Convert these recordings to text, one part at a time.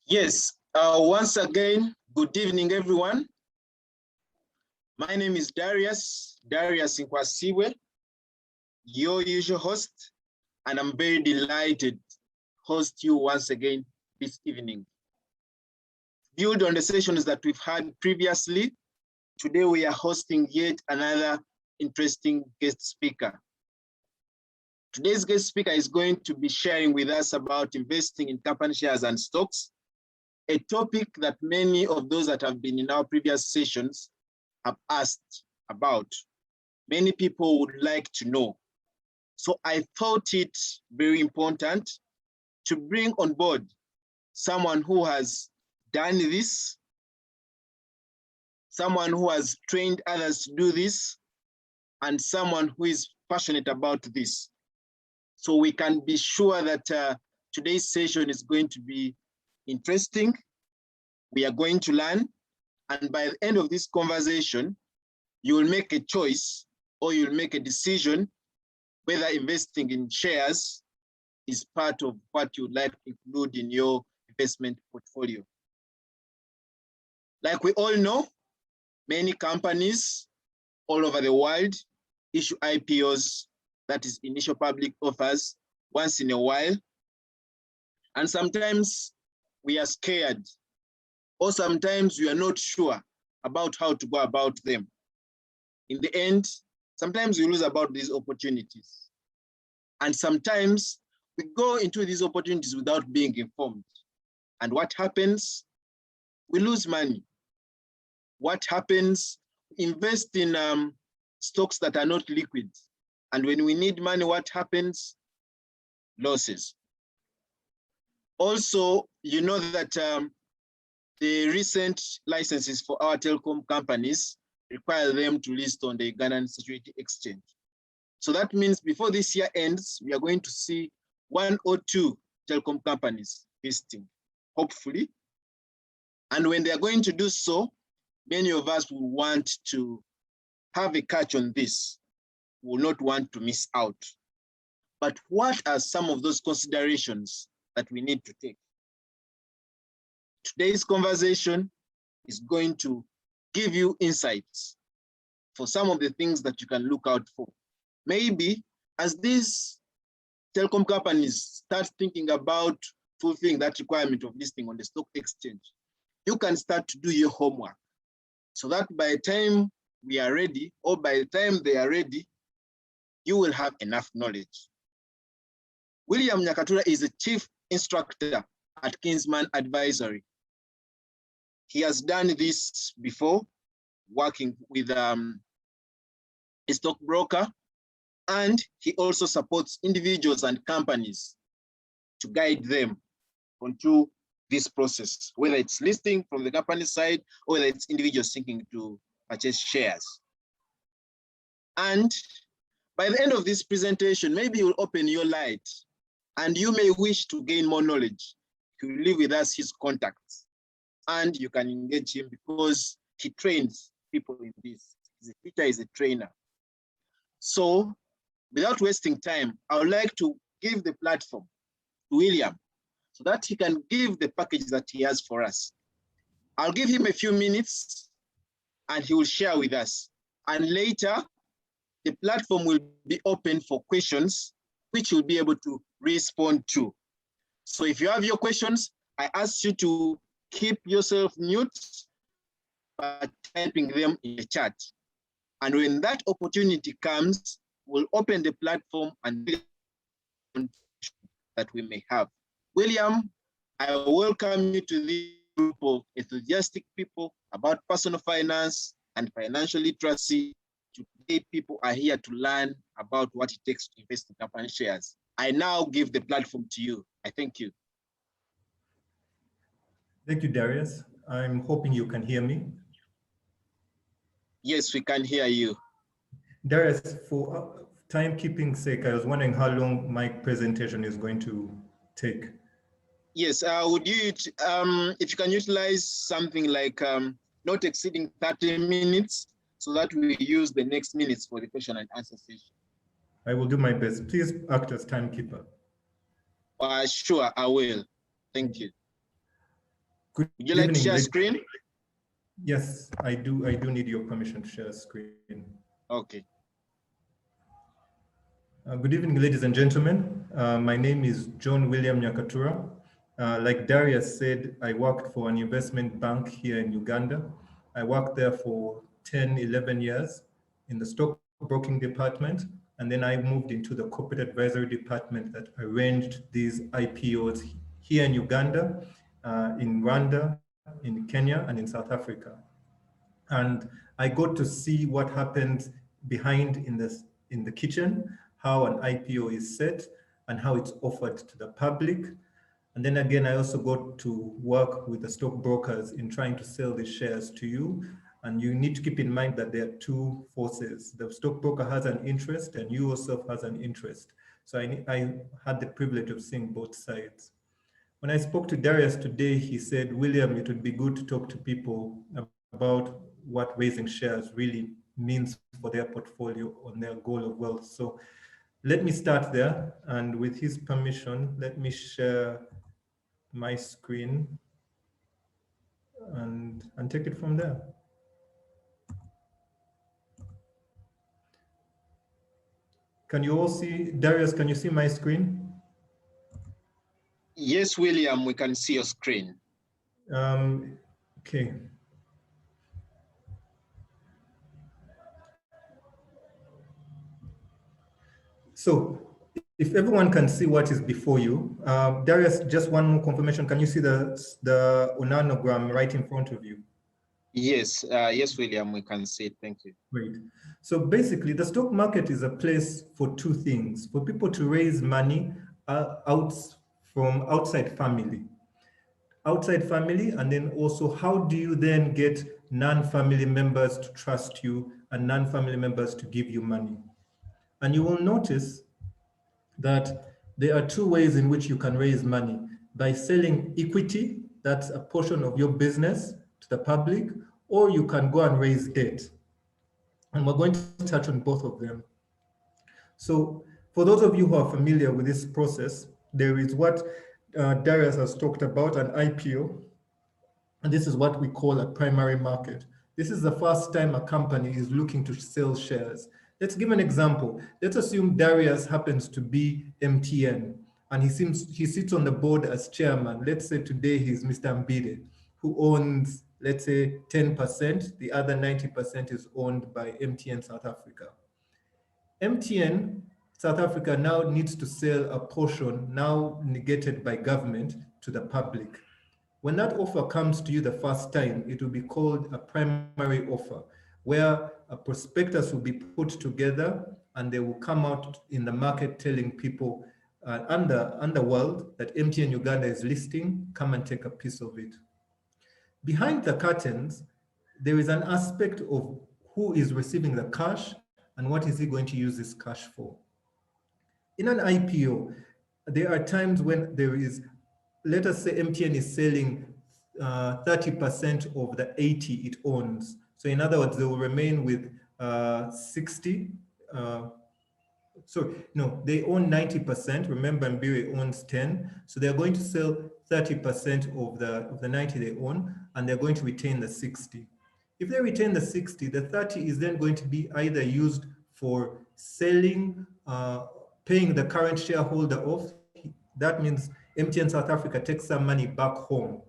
Yes, once again, good evening, everyone. My name is Darius Nkwasiwe, your usual host, and I'm very delighted to host you once again this evening. Build on the sessions that we've had previously, today we are hosting yet another interesting guest speaker. Today's guest speaker is going to be sharing with us about investing in company shares and stocks, a topic that many of those that have been in our previous sessions have asked about. Many people would like to know. So I thought it very important to bring on board someone who has done this, someone who has trained others to do this, and someone who is passionate about this. So we can be sure that today's session is going to be interesting. We are going to learn, and by the end of this conversation, you will make a choice or you'll make a decision whether investing in shares is part of what you'd like to include in your investment portfolio. Like we all know, many companies all over the world issue IPOs, that is initial public offers, once in a while. And sometimes we are scared, or sometimes we are not sure about how to go about them. In the end, sometimes we lose about these opportunities. And sometimes we go into these opportunities without being informed. And what happens? We lose money. What happens? Invest in stocks that are not liquid. And when we need money, what happens? Losses. Also, you know that the recent licenses for our telecom companies require them to list on the Ugandan Security Exchange. So that means before this year ends, we are going to see 1 or 2 telecom companies listing, hopefully. And when they are going to do so, many of us will want to have a catch on this, will not want to miss out. But what are some of those considerations that we need to take? Today's conversation is going to give you insights for some of the things that you can look out for. Maybe as these telecom companies start thinking about fulfilling that requirement of listing on the stock exchange, you can start to do your homework so that by the time we are ready, or by the time they are ready, you will have enough knowledge. William Nyakatura is a chief instructor at Kingsman Advisory. He has done this before, working with a stockbroker, and he also supports individuals and companies to guide them onto this process, whether it's listing from the company side or whether it's individuals thinking to purchase shares. And by the end of this presentation, maybe you'll open your light and you may wish to gain more knowledge. He will leave with us his contacts and you can engage him because he trains people in this. He's a teacher, he's a trainer. So without wasting time, I would like to give the platform to William so that he can give the package that he has for us. I'll give him a few minutes and he will share with us. And later, the platform will be open for questions, which you'll be able to respond to. So if you have your questions, I ask you to keep yourself mute by typing them in the chat. And when that opportunity comes, we'll open the platform and that we may have. William, I welcome you to this group of enthusiastic people about personal finance and financial literacy. Today, people are here to learn about what it takes to invest in company shares. I now give the platform to you. I thank you. Thank you, Darius. I'm hoping you can hear me. Yes, we can hear you. Darius, for timekeeping's sake, I was wondering how long my presentation is going to take. Yes, would you, if you can utilize something like not exceeding 30 minutes so that we use the next minutes for the question and answer session. I will do my best. Please act as timekeeper. Sure, I will. Thank you. Would you like to evening, share ladies. screen? Yes, I do. I do need your permission to share screen. Okay. Good evening, ladies and gentlemen. My name is John William Nyakatura. Like Darius said, I worked for an investment bank here in Uganda. I worked there for 10, 11 years in the stockbroking department, and then I moved into the corporate advisory department that arranged these IPOs here in Uganda, in Rwanda, in Kenya, and in South Africa. And I got to see what happens behind in the kitchen, how an IPO is set and how it's offered to the public. And then again, I also got to work with the stockbrokers in trying to sell the shares to you. And you need to keep in mind that there are two forces. The stockbroker has an interest and you yourself has an interest. So I had the privilege of seeing both sides. When I spoke to Darius today, he said, William, it would be good to talk to people about what raising shares really means for their portfolio on their goal of wealth. So let me start there. And with his permission, let me share my screen and take it from there. Can you all see, Darius, can you see my screen? Yes, William, we can see your screen. Okay. So if everyone can see what is before you, Darius, just one more confirmation. Can you see the onanogram right in front of you? Yes, yes, William, we can see it. Thank you. Great. So basically, the stock market is a place for two things: for people to raise money from outside family, and then also how do you then get non-family members to trust you and non-family members to give you money? And you will notice that there are two ways in which you can raise money: by selling equity, that's a portion of your business, to the public, or you can go and raise debt. And we're going to touch on both of them. So for those of you who are familiar with this process, there is what Darius has talked about, an IPO. And this is what we call a primary market. This is the first time a company is looking to sell shares. Let's give an example. Let's assume Darius happens to be MTN and he sits on the board as chairman. Let's say today he's Mr. Mbide, who owns, let's say, 10%. The other 90% is owned by MTN South Africa. MTN South Africa now needs to sell a portion now negated by government to the public. When that offer comes to you the first time, it will be called a primary offer, where a prospectus will be put together and they will come out in the market telling people underworld that MTN Uganda is listing, come and take a piece of it. Behind the curtains, there is an aspect of who is receiving the cash and what is he going to use this cash for. In an IPO, there are times when there is, let us say MTN is selling 30% of the 80 it owns. So in other words, they will remain with 60. They own 90%. Remember, Mbiri owns 10. So they're going to sell 30% of the 90 they own, and they're going to retain the 60. If they retain the 60, the 30 is then going to be either used for selling, paying the current shareholder off. That means MTN South Africa takes some money back home.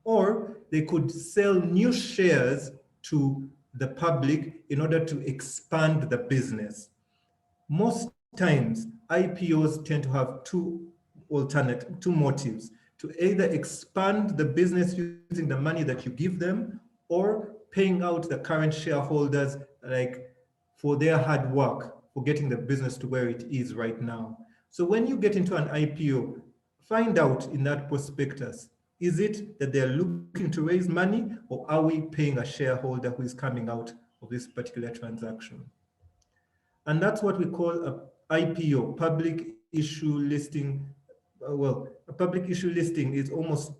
Or they could sell new shares to the public in order to expand the business. Most times, IPOs tend to have two motives: to either expand the business using the money that you give them, or paying out the current shareholders for their hard work for getting the business to where it is right now. So when you get into an IPO, find out in that prospectus, is it that they're looking to raise money, or are we paying a shareholder who is coming out of this particular transaction? And that's what we call a IPO, public issue listing. A public issue listing is almost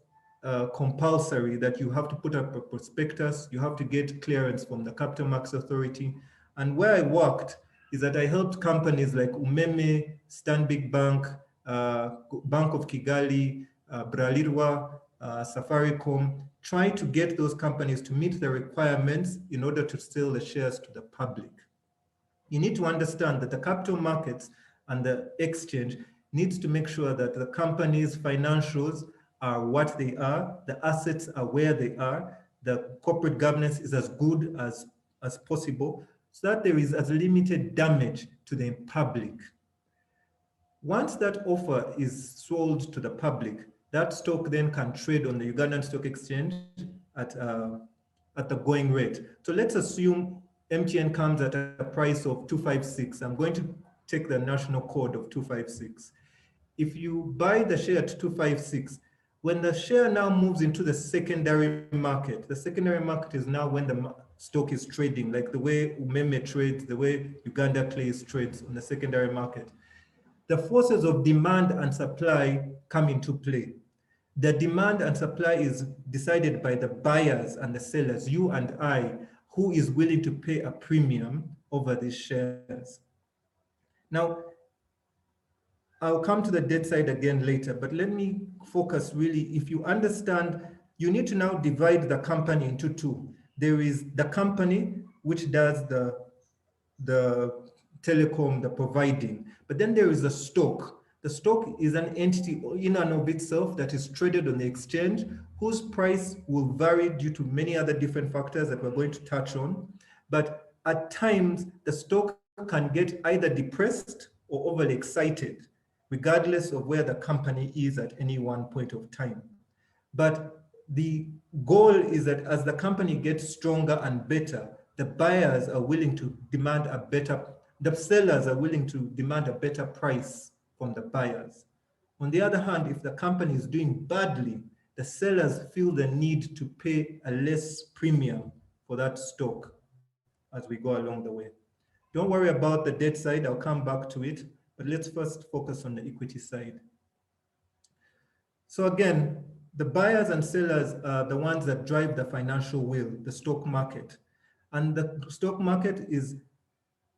compulsory, that you have to put up a prospectus, you have to get clearance from the Capital Markets Authority. And where I worked is that I helped companies like Umeme, Stanbic Bank, Bank of Kigali, Bralirwa, Safaricom, try to get those companies to meet the requirements in order to sell the shares to the public. You need to understand that the capital markets and the exchange needs to make sure that the company's financials are what they are, the assets are where they are, the corporate governance is as good as possible, so that there is as limited damage to the public. Once that offer is sold to the public, that stock then can trade on the Ugandan Stock Exchange at the going rate. So let's assume MTN comes at a price of 256. I'm going to take the national code of 256. If you buy the share at 256, when the share now moves into the secondary market, the secondary market is now when the stock is trading, like the way Umeme trades, the way Uganda Clays trades on the secondary market. The forces of demand and supply come into play. The demand and supply is decided by the buyers and the sellers, you and I, who is willing to pay a premium over these shares. Now, I'll come to the debt side again later, but let me focus really, if you understand, you need to now divide the company into two. There is the company which does the telecom, the providing, but then there is the stock. The stock is an entity in and of itself that is traded on the exchange, whose price will vary due to many other different factors that we're going to touch on. But at times, the stock can get either depressed or overly excited, regardless of where the company is at any one point of time. But the goal is that as the company gets stronger and better, the buyers are willing to demand a better, the sellers are willing to demand a better price from the buyers. On the other hand, if the company is doing badly, the sellers feel the need to pay a less premium for that stock as we go along the way. Don't worry about the debt side, I'll come back to it, but let's first focus on the equity side. So again, the buyers and sellers are the ones that drive the financial wheel, the stock market. And the stock market is,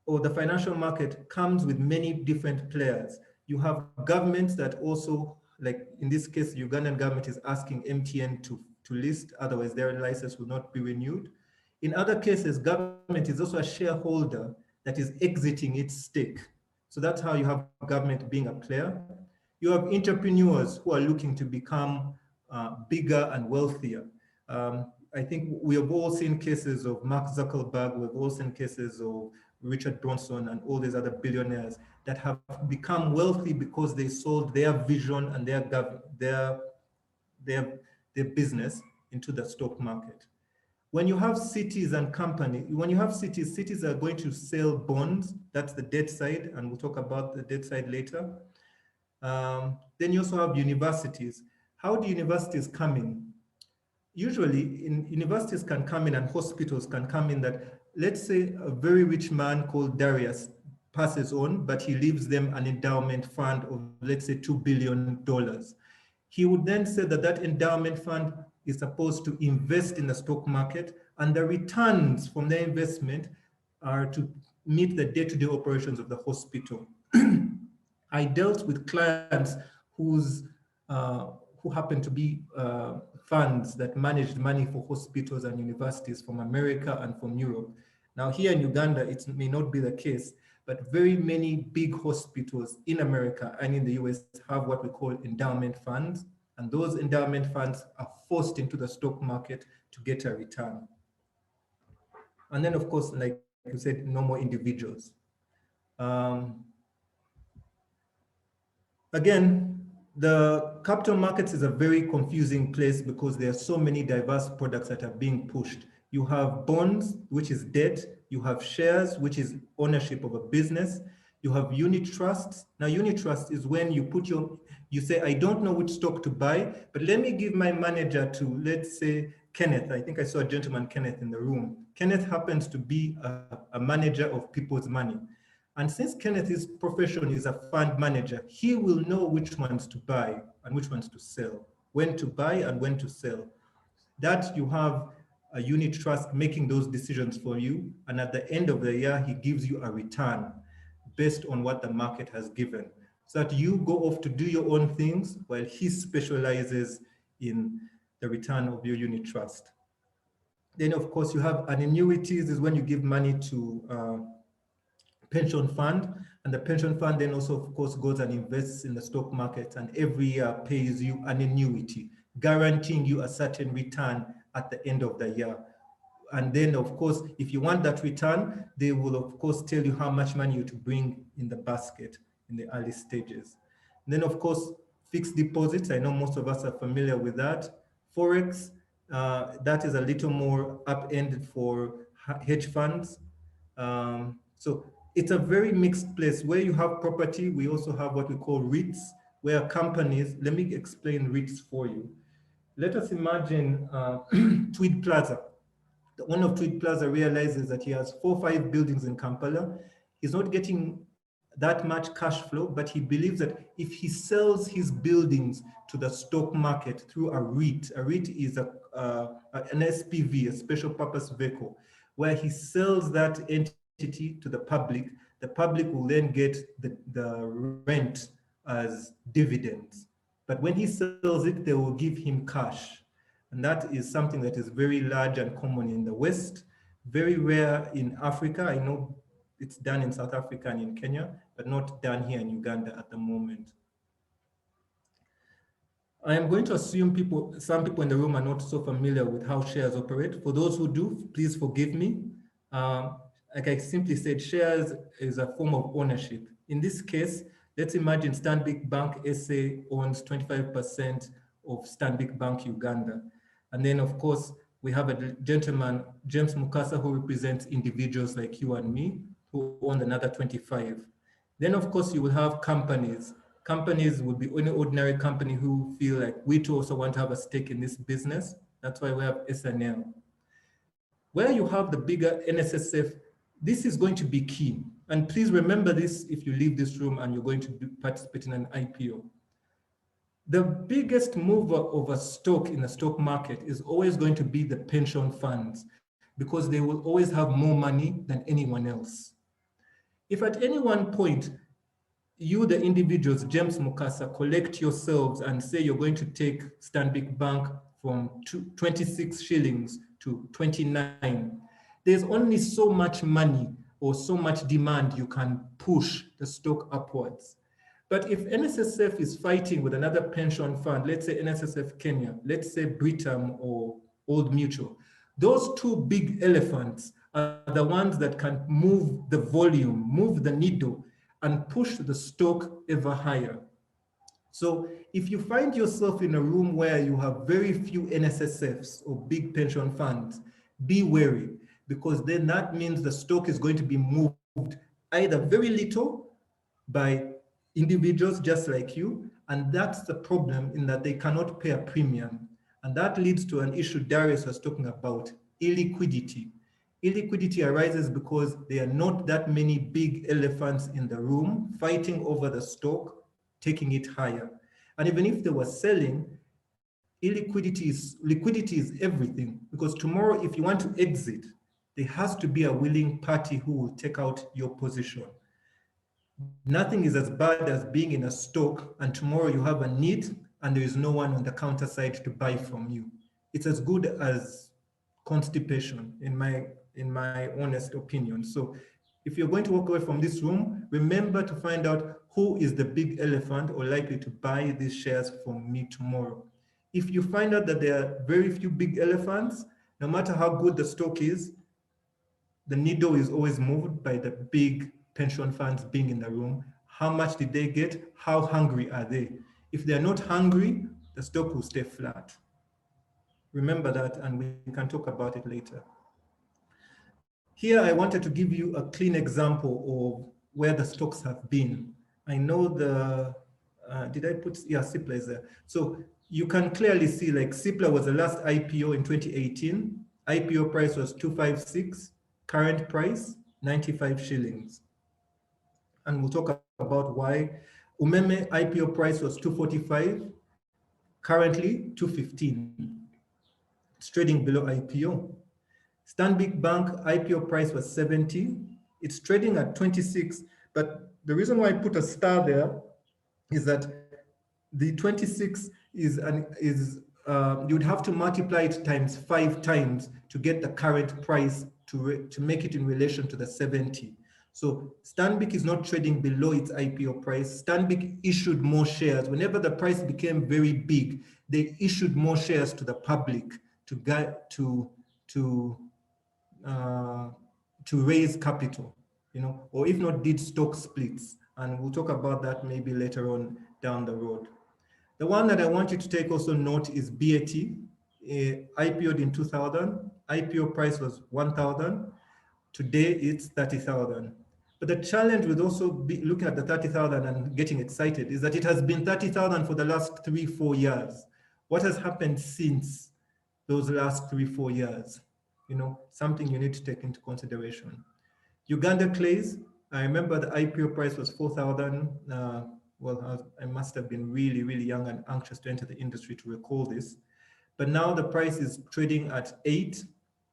or the financial market comes with many different players. You have governments that also, like in this case, Ugandan government is asking MTN to list, otherwise their license will not be renewed. In other cases, government is also a shareholder that is exiting its stake. So that's how you have government being a player. You have entrepreneurs who are looking to become bigger and wealthier. I think we have all seen cases of Mark Zuckerberg, we've all seen cases of Richard Branson and all these other billionaires that have become wealthy because they sold their vision and their business into the stock market. When you have cities and companies, when you have cities are going to sell bonds, that's the debt side, and we'll talk about the debt side later. Then you also have universities. How do universities come in? Usually, universities can come in and hospitals can come in that, let's say a very rich man called Darius passes on, but he leaves them an endowment fund of, let's say, $2 billion. He would then say that that endowment fund is supposed to invest in the stock market, and the returns from the investment are to meet the day-to-day operations of the hospital. I dealt with clients who happen to be funds that managed money for hospitals and universities from America and from Europe. Now here in Uganda, it may not be the case, but very many big hospitals in America and in the US have what we call endowment funds. And those endowment funds are forced into the stock market to get a return. And then of course, like you said, normal individuals. Again, the capital markets is a very confusing place because there are so many diverse products that are being pushed. You have bonds, which is debt. You have shares, which is ownership of a business. You have unit trusts. Now, unit trust is when you put you say, I don't know which stock to buy, but let me give my manager to, let's say, Kenneth. I think I saw a gentleman, Kenneth, in the room. Kenneth happens to be a manager of people's money. And since Kenneth's profession is a fund manager, he will know which ones to buy and which ones to sell, when to buy and when to sell. That you have a unit trust making those decisions for you. And at the end of the year, he gives you a return based on what the market has given. So that you go off to do your own things while he specializes in the return of your unit trust. Then, of course, you have an annuities is when you give money to pension fund, and the pension fund then also, of course, goes and invests in the stock market and every year pays you an annuity, guaranteeing you a certain return at the end of the year. And then, of course, if you want that return, they will, of course, tell you how much money you to bring in the basket in the early stages. And then, of course, fixed deposits. I know most of us are familiar with that. Forex, that is a little more upended for hedge funds. So it's a very mixed place. Where you have property, we also have what we call Reits, where companies, let me explain Reits for you. Let us imagine Tweed Plaza. The owner of Tweed Plaza realizes that he has 4 or 5 buildings in Kampala. He's not getting that much cash flow, but he believes that if he sells his buildings to the stock market through a REIT is an SPV, a special purpose vehicle, where he sells that entity to the public will then get the rent as dividends. But when he sells it, they will give him cash. And that is something that is very large and common in the West, very rare in Africa. I know it's done in South Africa and in Kenya, but not done here in Uganda at the moment. I am going to assume some people in the room are not so familiar with how shares operate. For those who do, please forgive me. Like I simply said, shares is a form of ownership. In this case, let's imagine Stanbic Bank SA owns 25% of Stanbic Bank Uganda. And then, of course, we have a gentleman, James Mukasa, who represents individuals like you and me, who own another 25. Then, of course, you will have companies. Companies would be any ordinary company who feel like we too also want to have a stake in this business. That's why we have SNL. Where you have the bigger NSSF, this is going to be key. And please remember this if you leave this room and you're going to participate in an IPO. The biggest mover of a stock in the stock market is always going to be the pension funds, because they will always have more money than anyone else. If at any one point, you, the individuals, James Mukasa, collect yourselves and say you're going to take Stanbic Bank from 26 shillings to 29, there's only so much money or so much demand you can push the stock upwards. But if NSSF is fighting with another pension fund, let's say NSSF Kenya, let's say Britam or Old Mutual, those two big elephants are the ones that can move the volume, move the needle, and push the stock ever higher. So if you find yourself in a room where you have very few NSSFs or big pension funds, be wary, because then that means the stock is going to be moved either very little by individuals just like you, and that's the problem, in that they cannot pay a premium. And that leads to an issue Darius was talking about, illiquidity. Illiquidity arises because there are not that many big elephants in the room fighting over the stock, taking it higher. And even if they were selling, liquidity is everything, because tomorrow if you want to exit, there has to be a willing party who will take out your position. Nothing is as bad as being in a stock and tomorrow you have a need and there is no one on the counter side to buy from you. It's as good as constipation, in my honest opinion. So if you're going to walk away from this room, remember to find out who is the big elephant or likely to buy these shares from me tomorrow. If you find out that there are very few big elephants, no matter how good the stock is, the needle is always moved by the big pension funds being in the room. How much did they get? How hungry are they? If they're not hungry, the stock will stay flat. Remember that, and we can talk about it later. Here, I wanted to give you a clean example of where the stocks have been. I know did I put, yeah, Cipla is there. So you can clearly see, like, Cipla was the last IPO in 2018. IPO price was 256, current price, 95 shillings. And we'll talk about why. Umeme IPO price was 245, currently 215. It's trading below IPO. Stanbic Bank IPO price was 70. It's trading at 26, but the reason why I put a star there is that the 26 is you'd have to multiply it times 5 times to get the current price to make it in relation to the 70. So Stanbic is not trading below its IPO price. Stanbic issued more shares. Whenever the price became very big, they issued more shares to the public to raise capital, or if not, did stock splits. And we'll talk about that maybe later on down the road. The one that I want you to take also note is BAT, IPO'd in 2000. IPO price was 1,000. Today it's 30,000. But the challenge with also looking at the 30,000 and getting excited is that it has been 30,000 for the last 3-4 years. What has happened since those last 3-4 years? Something you need to take into consideration. Uganda clays, I remember the IPO price was 4,000. Well, I must have been really, really young and anxious to enter the industry to recall this. But now the price is trading at 8.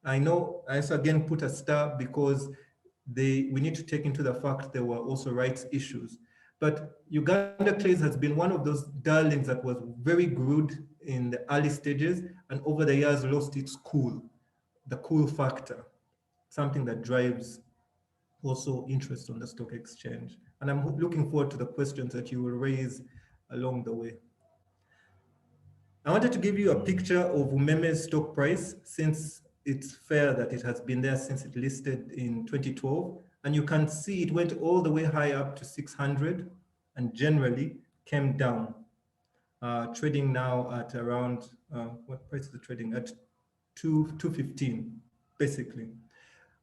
I know I also again put a star because we need to take into the fact there were also rights issues. But Uganda clays has been one of those darlings that was very good in the early stages and over the years lost its cool, the cool factor, something that drives also interest on the stock exchange. And I'm looking forward to the questions that you will raise along the way. I wanted to give you a picture of Umeme's stock price, since it's fair that it has been there since it listed in 2012. And you can see it went all the way high up to 600 and generally came down, trading now at around, what price is it trading at? 215, basically.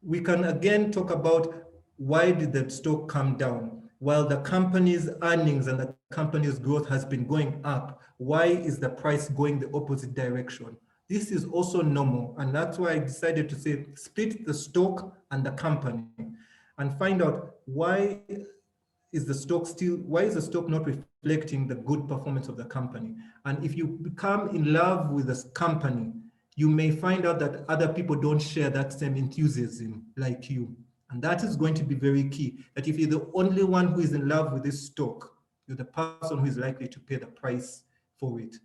We can again talk about why did the stock come down? While the company's earnings and the company's growth has been going up, why is the price going the opposite direction? This is also normal, and that's why I decided to say split the stock and the company and find out why is the stock not reflecting the good performance of the company. And if you become in love with this company, you may find out that other people don't share that same enthusiasm like you. And that is going to be very key, that if you're the only one who is in love with this stock, you're the person who is likely to pay the price for it.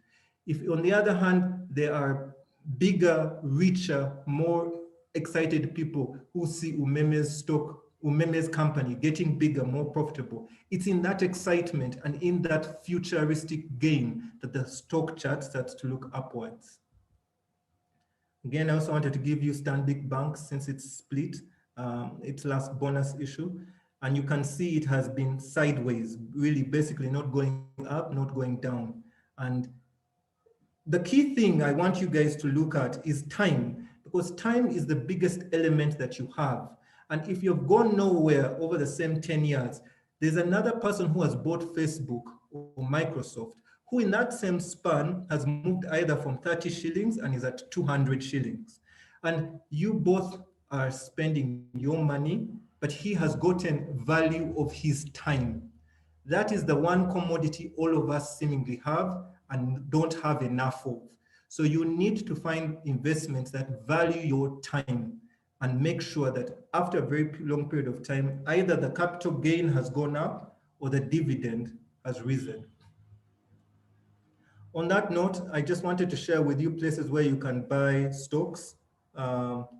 If on the other hand, there are bigger, richer, more excited people who see Umeme's company getting bigger, more profitable, it's in that excitement and in that futuristic gain that the stock chart starts to look upwards. Again, I also wanted to give you Stanbic Bank since it's split, its last bonus issue. And you can see it has been sideways, really basically not going up, not going down. And the key thing I want you guys to look at is time, because time is the biggest element that you have. And if you've gone nowhere over the same 10 years, there's another person who has bought Facebook or Microsoft, who in that same span has moved either from 30 shillings and is at 200 shillings. And you both are spending your money, but he has gotten value of his time. That is the one commodity all of us seemingly have and don't have enough of. So you need to find investments that value your time and make sure that after a very long period of time, either the capital gain has gone up or the dividend has risen. On that note, I just wanted to share with you places where you can buy stocks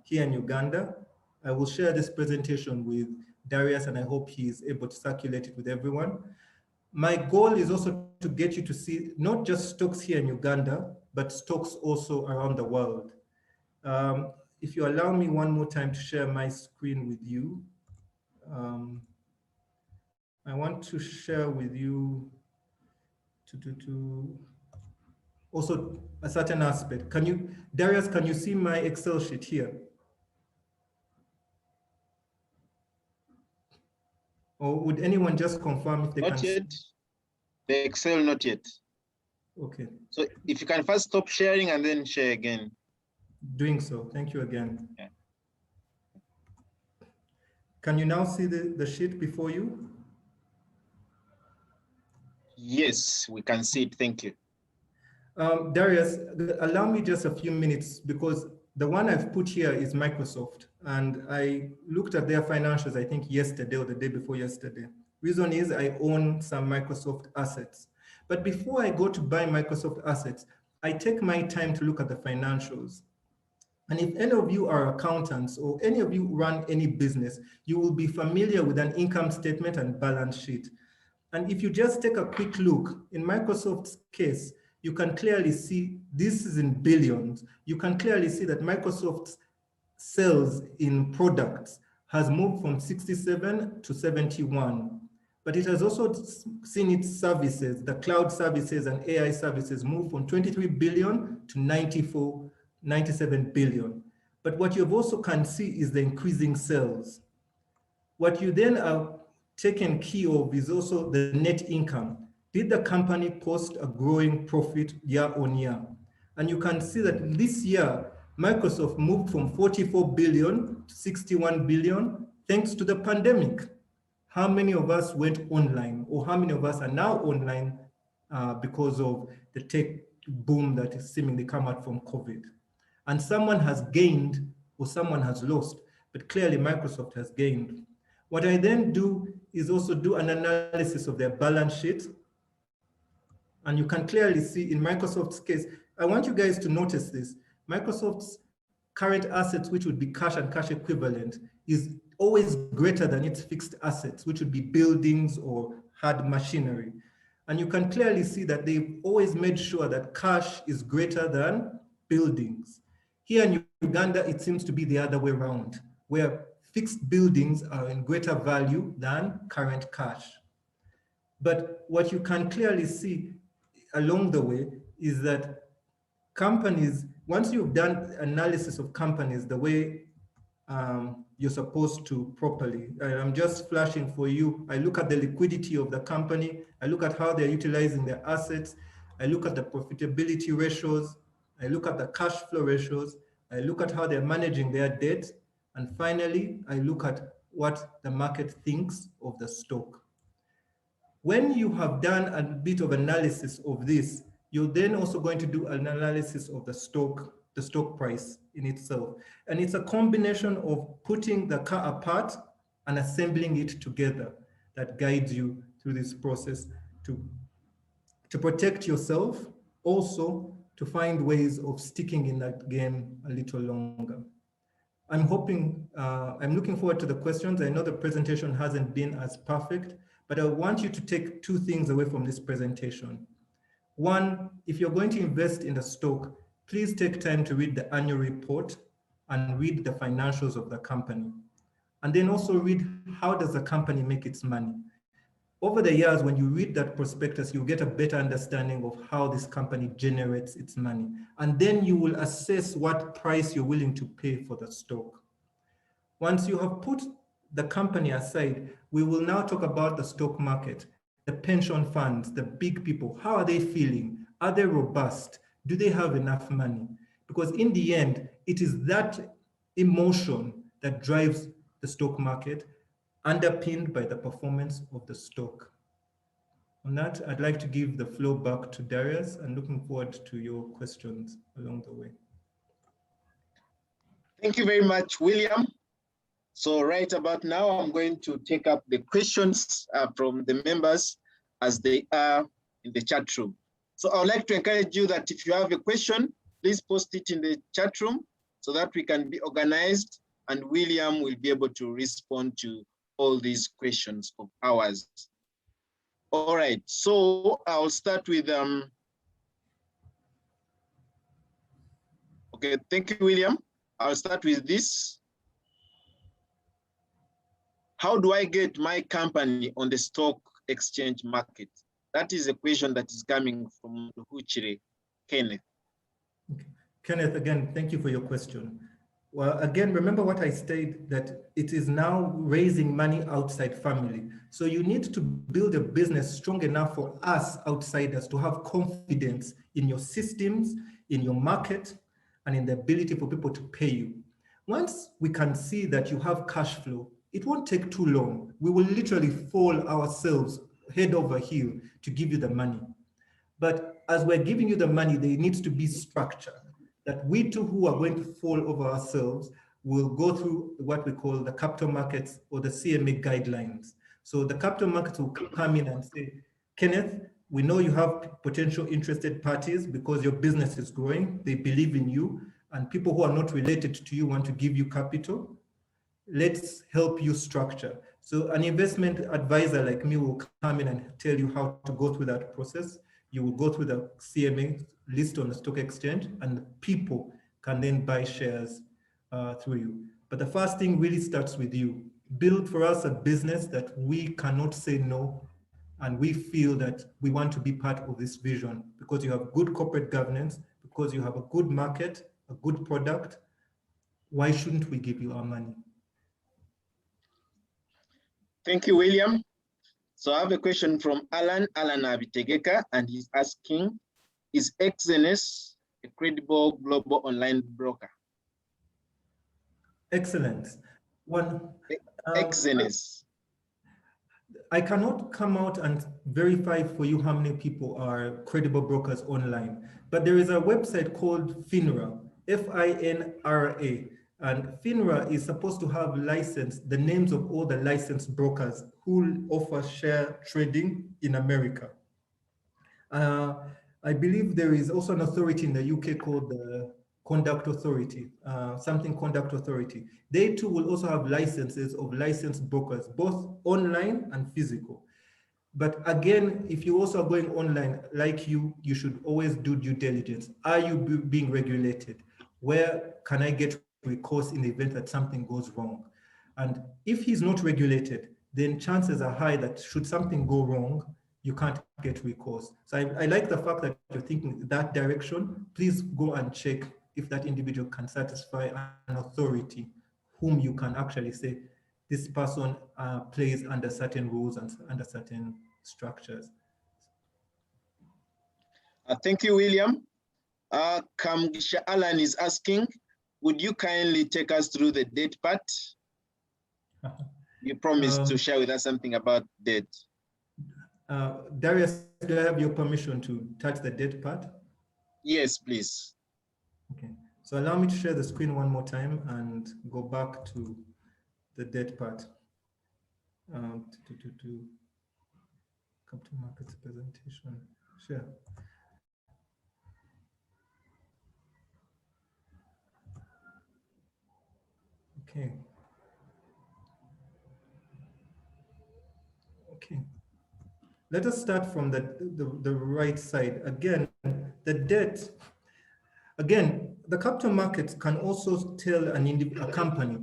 here in Uganda. I will share this presentation with Darius and I hope he is able to circulate it with everyone. My goal is also to get you to see not just stocks here in Uganda, but stocks also around the world. If you allow me one more time to share my screen with you, I want to share with you also a certain aspect. Darius, can you see my Excel sheet here? Or would anyone just confirm if they Not can? yet. The Excel, not yet. Okay. So if you can first stop sharing and then share again. Doing so. Thank you again. Yeah. Can you now see the sheet before you? Yes, we can see it. Thank you. Darius, allow me just a few minutes because the one I've put here is Microsoft. And I looked at their financials, I think yesterday or the day before yesterday. Reason is I own some Microsoft assets. But before I go to buy Microsoft assets, I take my time to look at the financials. And if any of you are accountants or any of you run any business, you will be familiar with an income statement and balance sheet. And if you just take a quick look, in Microsoft's case, you can clearly see this is in billions. You can clearly see that Microsoft's sales in products has moved from 67 to 71. But it has also seen its services, the cloud services and AI services, move from 23 billion to 97 billion. But what you also can see is the increasing sales. What you then are taken key of is also the net income. Did the company post a growing profit year on year? And you can see that this year, Microsoft moved from 44 billion to 61 billion thanks to the pandemic. How many of us went online, or how many of us are now online because of the tech boom that is seemingly come out from COVID? And someone has gained or someone has lost, but clearly Microsoft has gained. What I then do is also do an analysis of their balance sheet. And you can clearly see in Microsoft's case, I want you guys to notice this. Microsoft's current assets, which would be cash and cash equivalent, is always greater than its fixed assets, which would be buildings or hard machinery. And you can clearly see that they've always made sure that cash is greater than buildings. Here in Uganda, it seems to be the other way around, where fixed buildings are in greater value than current cash. But what you can clearly see along the way is that companies, once you've done analysis of companies the way you're supposed to properly, I'm just flashing for you. I look at the liquidity of the company. I look at how they're utilizing their assets. I look at the profitability ratios. I look at the cash flow ratios. I look at how they're managing their debt. And finally, I look at what the market thinks of the stock. When you have done a bit of analysis of this, you're then also going to do an analysis of the stock price in itself. And it's a combination of putting the car apart and assembling it together that guides you through this process to protect yourself, also to find ways of sticking in that game a little longer. I'm looking forward to the questions. I know the presentation hasn't been as perfect, but I want you to take two things away from this presentation. One, if you're going to invest in a stock, please take time to read the annual report and read the financials of the company. And then also read, how does the company make its money? Over the years, when you read that prospectus, you'll get a better understanding of how this company generates its money. And then you will assess what price you're willing to pay for the stock. Once you have put the company aside, we will now talk about the stock market, the pension funds, the big people. How are they feeling? Are they robust? Do they have enough money? Because in the end, it is that emotion that drives the stock market, underpinned by the performance of the stock. On that, I'd like to give the floor back to Darius, and looking forward to your questions along the way. Thank you very much, William. So right about now, I'm going to take up the questions from the members as they are in the chat room. So I would like to encourage you that if you have a question, please post it in the chat room so that we can be organized, and William will be able to respond to all these questions of ours. All right, so I'll start with, okay, thank you, William. I'll start with this. How do I get my company on the stock exchange market? That is a question that is coming from Huchire, Kenneth. Okay. Kenneth, again, thank you for your question. Well, again, remember what I stated, that it is now raising money outside family. So you need to build a business strong enough for us outsiders to have confidence in your systems, in your market, and in the ability for people to pay you. Once we can see that you have cash flow, it won't take too long. We will literally fall ourselves head over heel to give you the money. But as we're giving you the money, there needs to be structure, that we too who are going to fall over ourselves will go through what we call the capital markets or the CMA guidelines. So the capital markets will come in and say, Kenneth, We know you have potential interested parties because your business is growing. They believe in you, and people who are not related to you want to give you capital. Let's help you structure. So an investment advisor like me will come in and tell you how to go through that process. You will go through the CMA list on the stock exchange, and people can then buy shares through you. But the first thing really starts with you. Build for us a business that we cannot say no, and we feel that we want to be part of this vision because you have good corporate governance, because you have a good market, a good product. Why shouldn't we give you our money? Thank you, William. So I have a question from Alan Abitegeka, and he's asking, is XNS a credible global online broker? Excellent. XNS. I cannot come out and verify for you how many people are credible brokers online, but there is a website called FINRA, FINRA, and FINRA is supposed to have licensed the names of all the licensed brokers who offer share trading in America. I believe there is also an authority in the UK called the Conduct Authority, something Conduct Authority. They too will also have licenses of licensed brokers, both online and physical. But again, if you also are going online, like you should always do due diligence. Are you being regulated? Where can I get recourse in the event that something goes wrong? And if he's not regulated, then chances are high that should something go wrong, you can't get recourse. So I like the fact that you're thinking that direction. Please go and check if that individual can satisfy an authority whom you can actually say, this person plays under certain rules and under certain structures. Thank you, William. Kamgisha Alan is asking, would you kindly take us through the debt part? You promised to share with us something about debt. Darius, do I have your permission to touch the debt part? Yes, please. Okay, so allow me to share the screen one more time and go back to the debt part. Capital markets presentation, share. Okay. Okay. Let us start from the right side. Again, the debt. Again, the capital markets can also tell a company.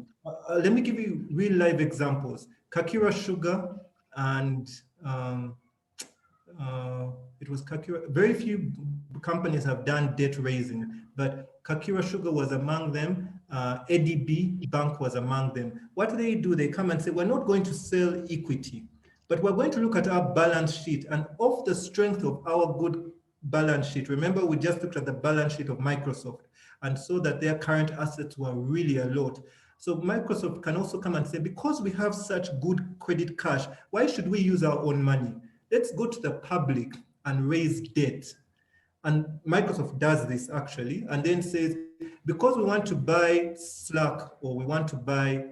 Let me give you real life examples. Kakira Sugar and it was Kakira. Very few companies have done debt raising, but Kakira Sugar was among them. ADB Bank was among them. What they do, they come and say, we're not going to sell equity, but we're going to look at our balance sheet, and off the strength of our good balance sheet. Remember, we just looked at the balance sheet of Microsoft and saw that their current assets were really a lot. So Microsoft can also come and say, because we have such good credit cash, why should we use our own money? Let's go to the public and raise debt. And Microsoft does this actually, and then says, because we want to buy Slack, or we want to buy,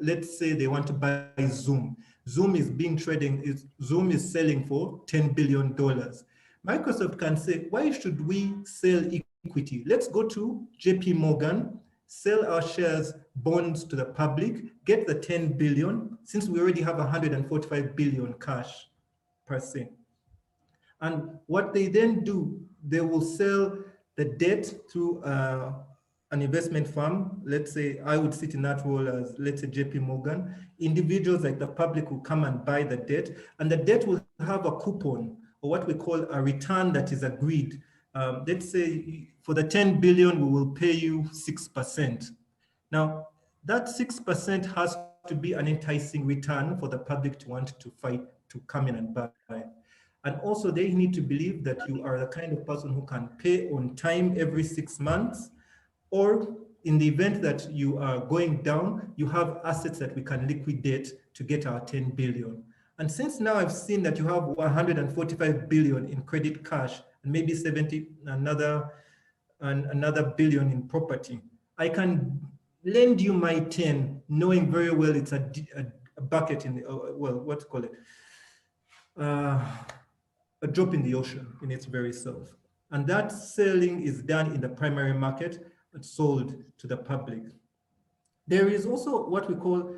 let's say they want to buy Zoom. Zoom is being trading, Zoom is selling for $10 billion. Microsoft can say, why should we sell equity? Let's go to JP Morgan, sell our shares, bonds to the public, get the 10 billion, since we already have 145 billion cash per se. And what they then do, they will sell the debt through an investment firm. Let's say I would sit in that role as, let's say, JP Morgan. Individuals like the public will come and buy the debt, and the debt will have a coupon, or what we call a return that is agreed. Let's say for the 10 billion, we will pay you 6%. Now, that 6% has to be an enticing return for the public to want to fight, to come in and buy. And also they need to believe that you are the kind of person who can pay on time every 6 months, or in the event that you are going down, you have assets that we can liquidate to get our 10 billion. And since now I've seen that you have 145 billion in credit cash and maybe 70, another billion in property, I can lend you my 10, knowing very well it's a bucket in the, well, what to call it? a drop in the ocean in its very self. And that selling is done in the primary market, but sold to the public. There is also what we call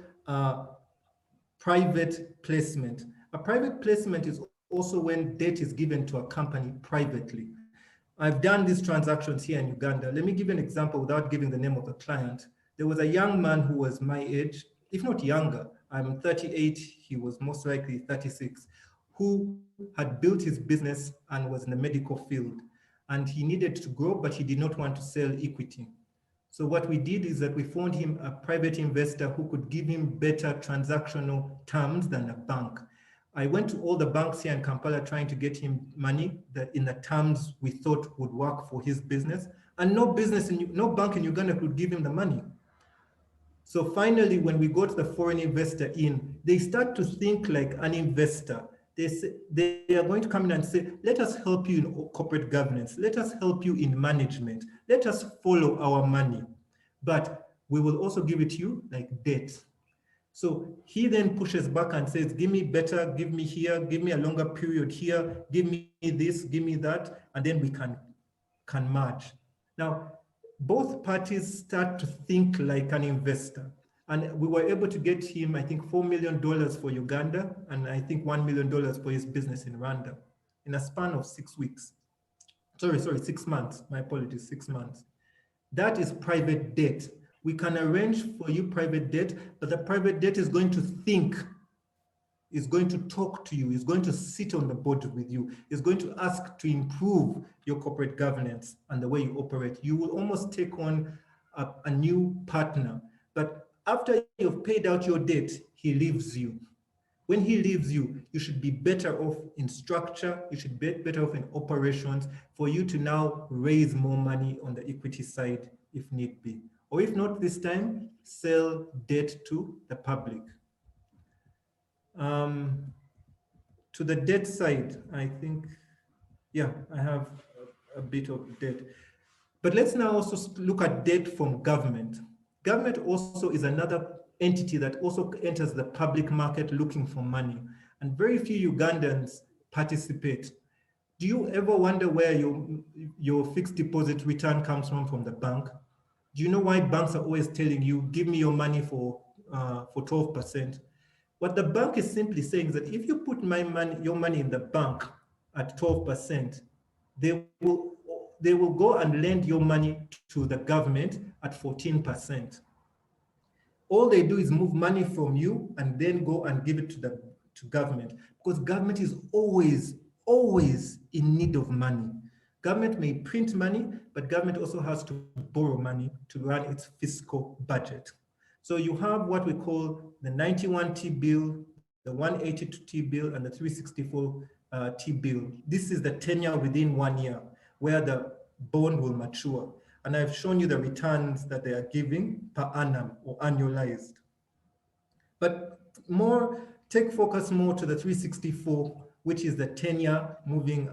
private placement. A private placement is also when debt is given to a company privately. I've done these transactions here in Uganda. Let me give you an example without giving the name of the client. There was a young man who was my age, if not younger. I'm 38, he was most likely 36, who had built his business and was in the medical field. And he needed to grow, but he did not want to sell equity. So what we did is that we found him a private investor who could give him better transactional terms than a bank. I went to all the banks here in Kampala trying to get him money that in the terms we thought would work for his business, and no bank in Uganda could give him the money. So finally, when we got the foreign investor in, they start to think like an investor. They are going to come in and say, let us help you in corporate governance. Let us help you in management. Let us follow our money. But we will also give it to you like debt. So he then pushes back and says, give me better, give me here, give me a longer period here, give me this, give me that, and then we can merge. Now, both parties start to think like an investor. And we were able to get him, I think, $4 million for Uganda, and I think $1 million for his business in Rwanda in a span of 6 weeks. Sorry, 6 months. My apologies, 6 months. That is private debt. We can arrange for you private debt, but the private debt is going to think, is going to talk to you, is going to sit on the board with you, is going to ask to improve your corporate governance and the way you operate. You will almost take on a new partner. But after you've paid out your debt, he leaves you. When he leaves you, you should be better off in structure, you should be better off in operations for you to now raise more money on the equity side if need be. Or if not this time, sell debt to the public. To the debt side, I think, yeah, I have a bit of debt. But let's now also look at debt from government. Government also is another entity that also enters the public market looking for money. And very few Ugandans participate. Do you ever wonder where your fixed deposit return comes from the bank? Do you know why banks are always telling you, give me your money for 12%? What the bank is simply saying is that if you put your money in the bank at 12%, they will go and lend your money to the government at 14%. All they do is move money from you and then go and give it to government, because government is always in need of money. Government may print money, but government also has to borrow money to run its fiscal budget. So you have what we call the 91T bill, the 182T bill, and the 364T bill. This is the tenure within 1 year where the bond will mature. And I've shown you the returns that they are giving per annum or annualized. But take focus more to the 364, which is the 10-year moving,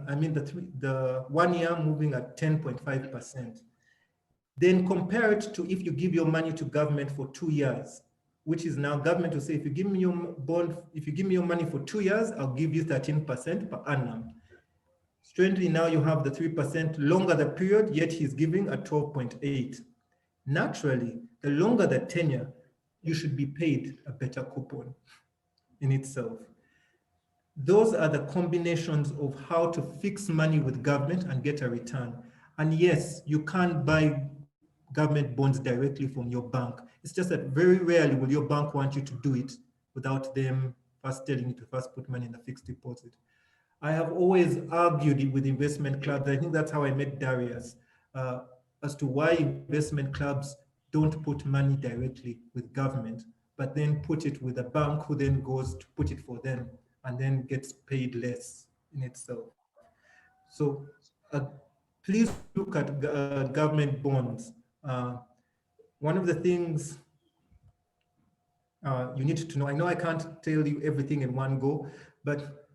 the 1 year moving at 10.5%. Then compare it to if you give your money to government for 2 years, which is now government will say, if you give me your money for 2 years, I'll give you 13% per annum. Strangely, now you have the 3% longer the period, yet he's giving a 12.8. Naturally, the longer the tenure, you should be paid a better coupon in itself. Those are the combinations of how to fix money with government and get a return. And yes, you can't buy government bonds directly from your bank. It's just that very rarely will your bank want you to do it without them first telling you to first put money in a fixed deposit. I have always argued with investment clubs. I think that's how I met Darius, as to why investment clubs don't put money directly with government, but then put it with a bank who then goes to put it for them and then gets paid less in itself. So please look at government bonds. One of the things you need to know, I know I can't tell you everything in one go, but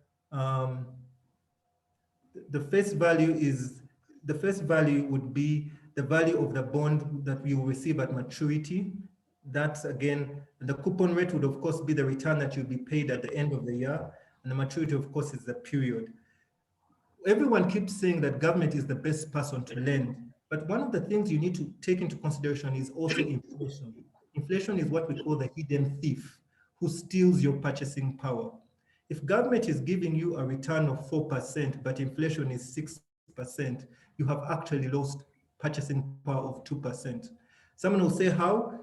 the face value would be the value of the bond that we will receive at maturity. That's again, the coupon rate would of course be the return that you'll be paid at the end of the year. And the maturity of course is the period. everyone keeps saying that government is the best person to lend, but one of the things you need to take into consideration is also inflation. Inflation is what we call the hidden thief who steals your purchasing power. If government is giving you a return of 4%, but inflation is 6%, you have actually lost purchasing power of 2%. Someone will say, how?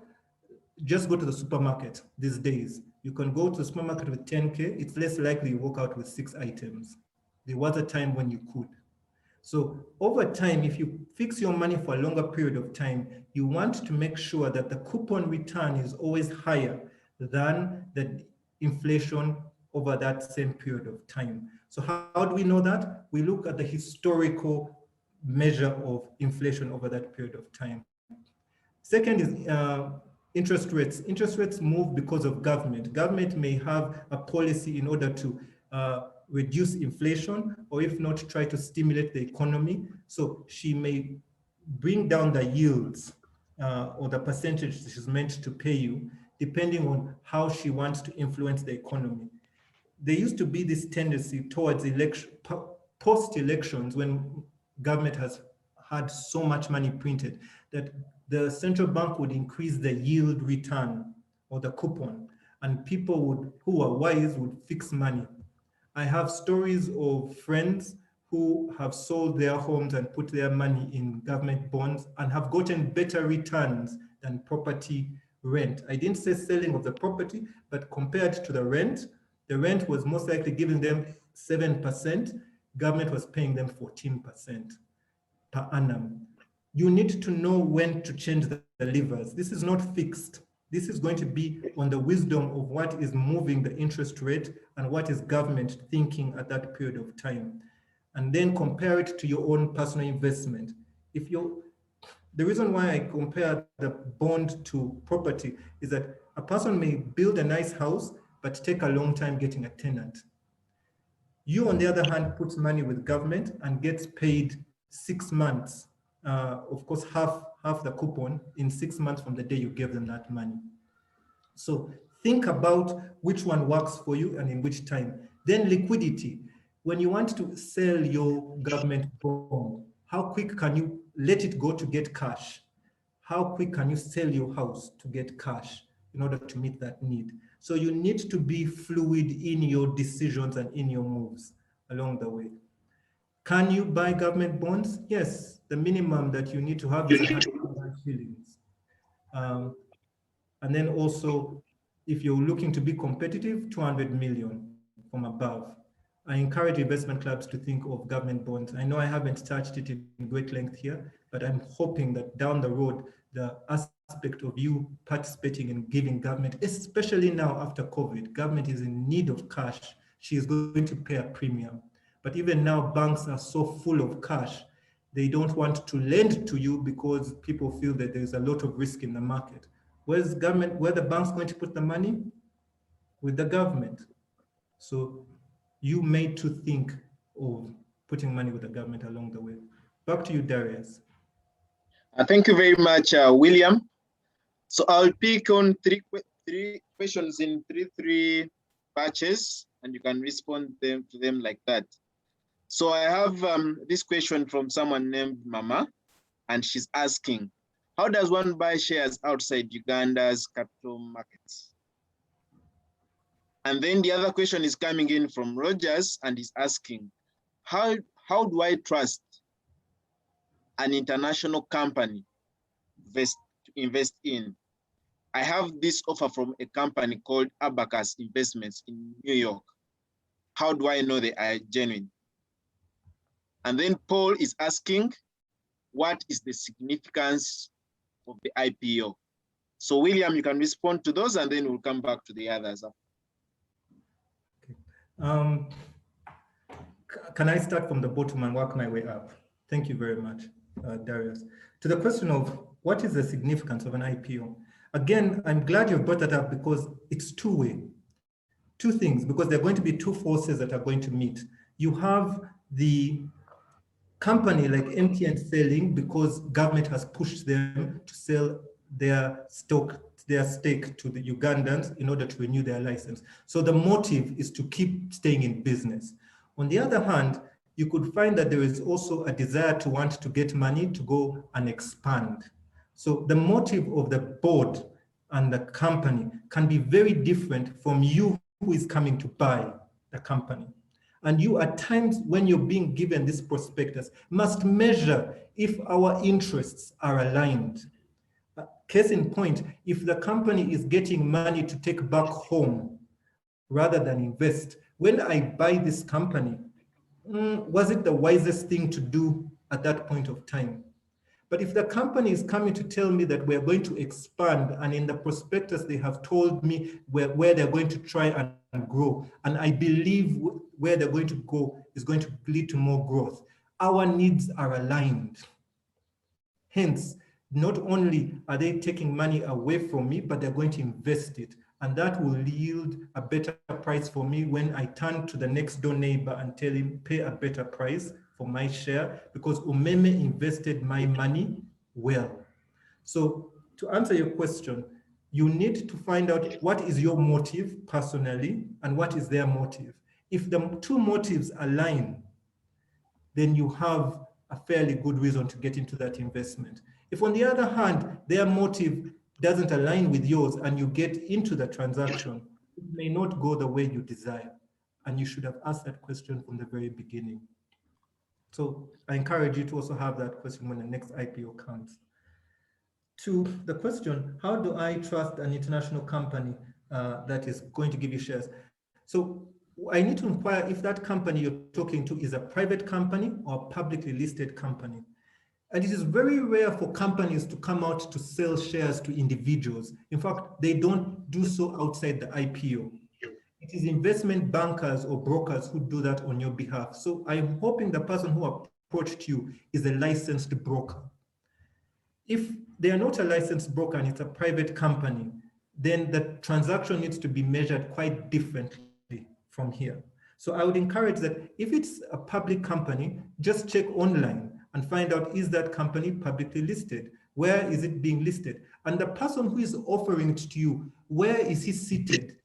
Just go to the supermarket these days. You can go to the supermarket with 10K, it's less likely you walk out with 6 items. There was a time when you could. So over time, if you fix your money for a longer period of time, you want to make sure that the coupon return is always higher than the inflation over that same period of time. So how do we know that? We look at the historical measure of inflation over that period of time. Second is interest rates. Interest rates move because of government. Government may have a policy in order to reduce inflation, or if not, try to stimulate the economy. So she may bring down the yields or the percentage she's meant to pay you, depending on how she wants to influence the economy. There used to be this tendency towards post-elections, when government has had so much money printed, that the central bank would increase the yield return or the coupon, and people who are wise would fix money. I have stories of friends who have sold their homes and put their money in government bonds and have gotten better returns than property rent. I didn't say selling of the property, but compared to the rent was most likely giving them 7%. Government was paying them 14% per annum. You need to know when to change the levers. This is not fixed. This is going to be on the wisdom of what is moving the interest rate and what is government thinking at that period of time. And then compare it to your own personal investment. The reason why I compare the bond to property is that a person may build a nice house, but take a long time getting a tenant. You, on the other hand, put money with government and gets paid 6 months. Of course, half the coupon in 6 months from the day you gave them that money. So think about which one works for you and in which time. Then liquidity. When you want to sell your government bond, how quick can you let it go to get cash? How quick can you sell your house to get cash in order to meet that need? So you need to be fluid in your decisions and in your moves along the way. Can you buy government bonds? Yes, the minimum that you need to have is 100,000 shillings. And then also, if you're looking to be competitive, 200 million from above. I encourage investment clubs to think of government bonds. I know I haven't touched it in great length here, but I'm hoping that down the road, the aspect of you participating in giving government, especially now after COVID, government is in need of cash. She is going to pay a premium. But even now, banks are so full of cash, they don't want to lend to you because people feel that there's a lot of risk in the market. Where the bank's going to put the money? With the government. So you made to think of putting money with the government along the way. Back to you, Darius. Thank you very much, William. So I'll pick on three questions in three batches, and you can respond to them like that. So I have this question from someone named Mama, and she's asking, how does one buy shares outside Uganda's capital markets? And then the other question is coming in from Rogers, and he's asking, how do I trust an international company to invest in? I have this offer from a company called Abacus Investments in New York. How do I know they are genuine? And then Paul is asking, what is the significance of the IPO? So William, you can respond to those, and then we'll come back to the others. Okay. Can I start from the bottom and work my way up? Thank you very much, Darius. To the question of what is the significance of an IPO? Again, I'm glad you brought that up because it's two-way. Two things, because there are going to be two forces that are going to meet. You have the company like MTN selling because government has pushed them to sell their stake to the Ugandans in order to renew their license. So the motive is to keep staying in business. On the other hand, you could find that there is also a desire to want to get money to go and expand. So the motive of the board and the company can be very different from you who is coming to buy the company. And you at times when you're being given this prospectus must measure if our interests are aligned. Case in point, if the company is getting money to take back home rather than invest, when I buy this company, was it the wisest thing to do at that point of time? But if the company is coming to tell me that we're going to expand, and in the prospectus they have told me where they're going to try and grow, and I believe where they're going to go is going to lead to more growth, our needs are aligned. Hence, not only are they taking money away from me, but they're going to invest it. And that will yield a better price for me when I turn to the next door neighbor and tell him, pay a better price for my share, because Umeme invested my money well. So to answer your question, you need to find out what is your motive personally and what is their motive. If the two motives align, then you have a fairly good reason to get into that investment. If on the other hand, their motive doesn't align with yours and you get into the transaction, it may not go the way you desire. And you should have asked that question from the very beginning. So I encourage you to also have that question when the next IPO comes. To the question, how do I trust an international company that is going to give you shares? So I need to inquire if that company you're talking to is a private company or a publicly listed company. And it is very rare for companies to come out to sell shares to individuals. In fact, they don't do so outside the IPO. It is investment bankers or brokers who do that on your behalf. So I'm hoping the person who approached you is a licensed broker. If they are not a licensed broker and it's a private company, then the transaction needs to be measured quite differently from here. So I would encourage that if it's a public company, just check online and find out, is that company publicly listed? Where is it being listed? And the person who is offering it to you, where is he seated?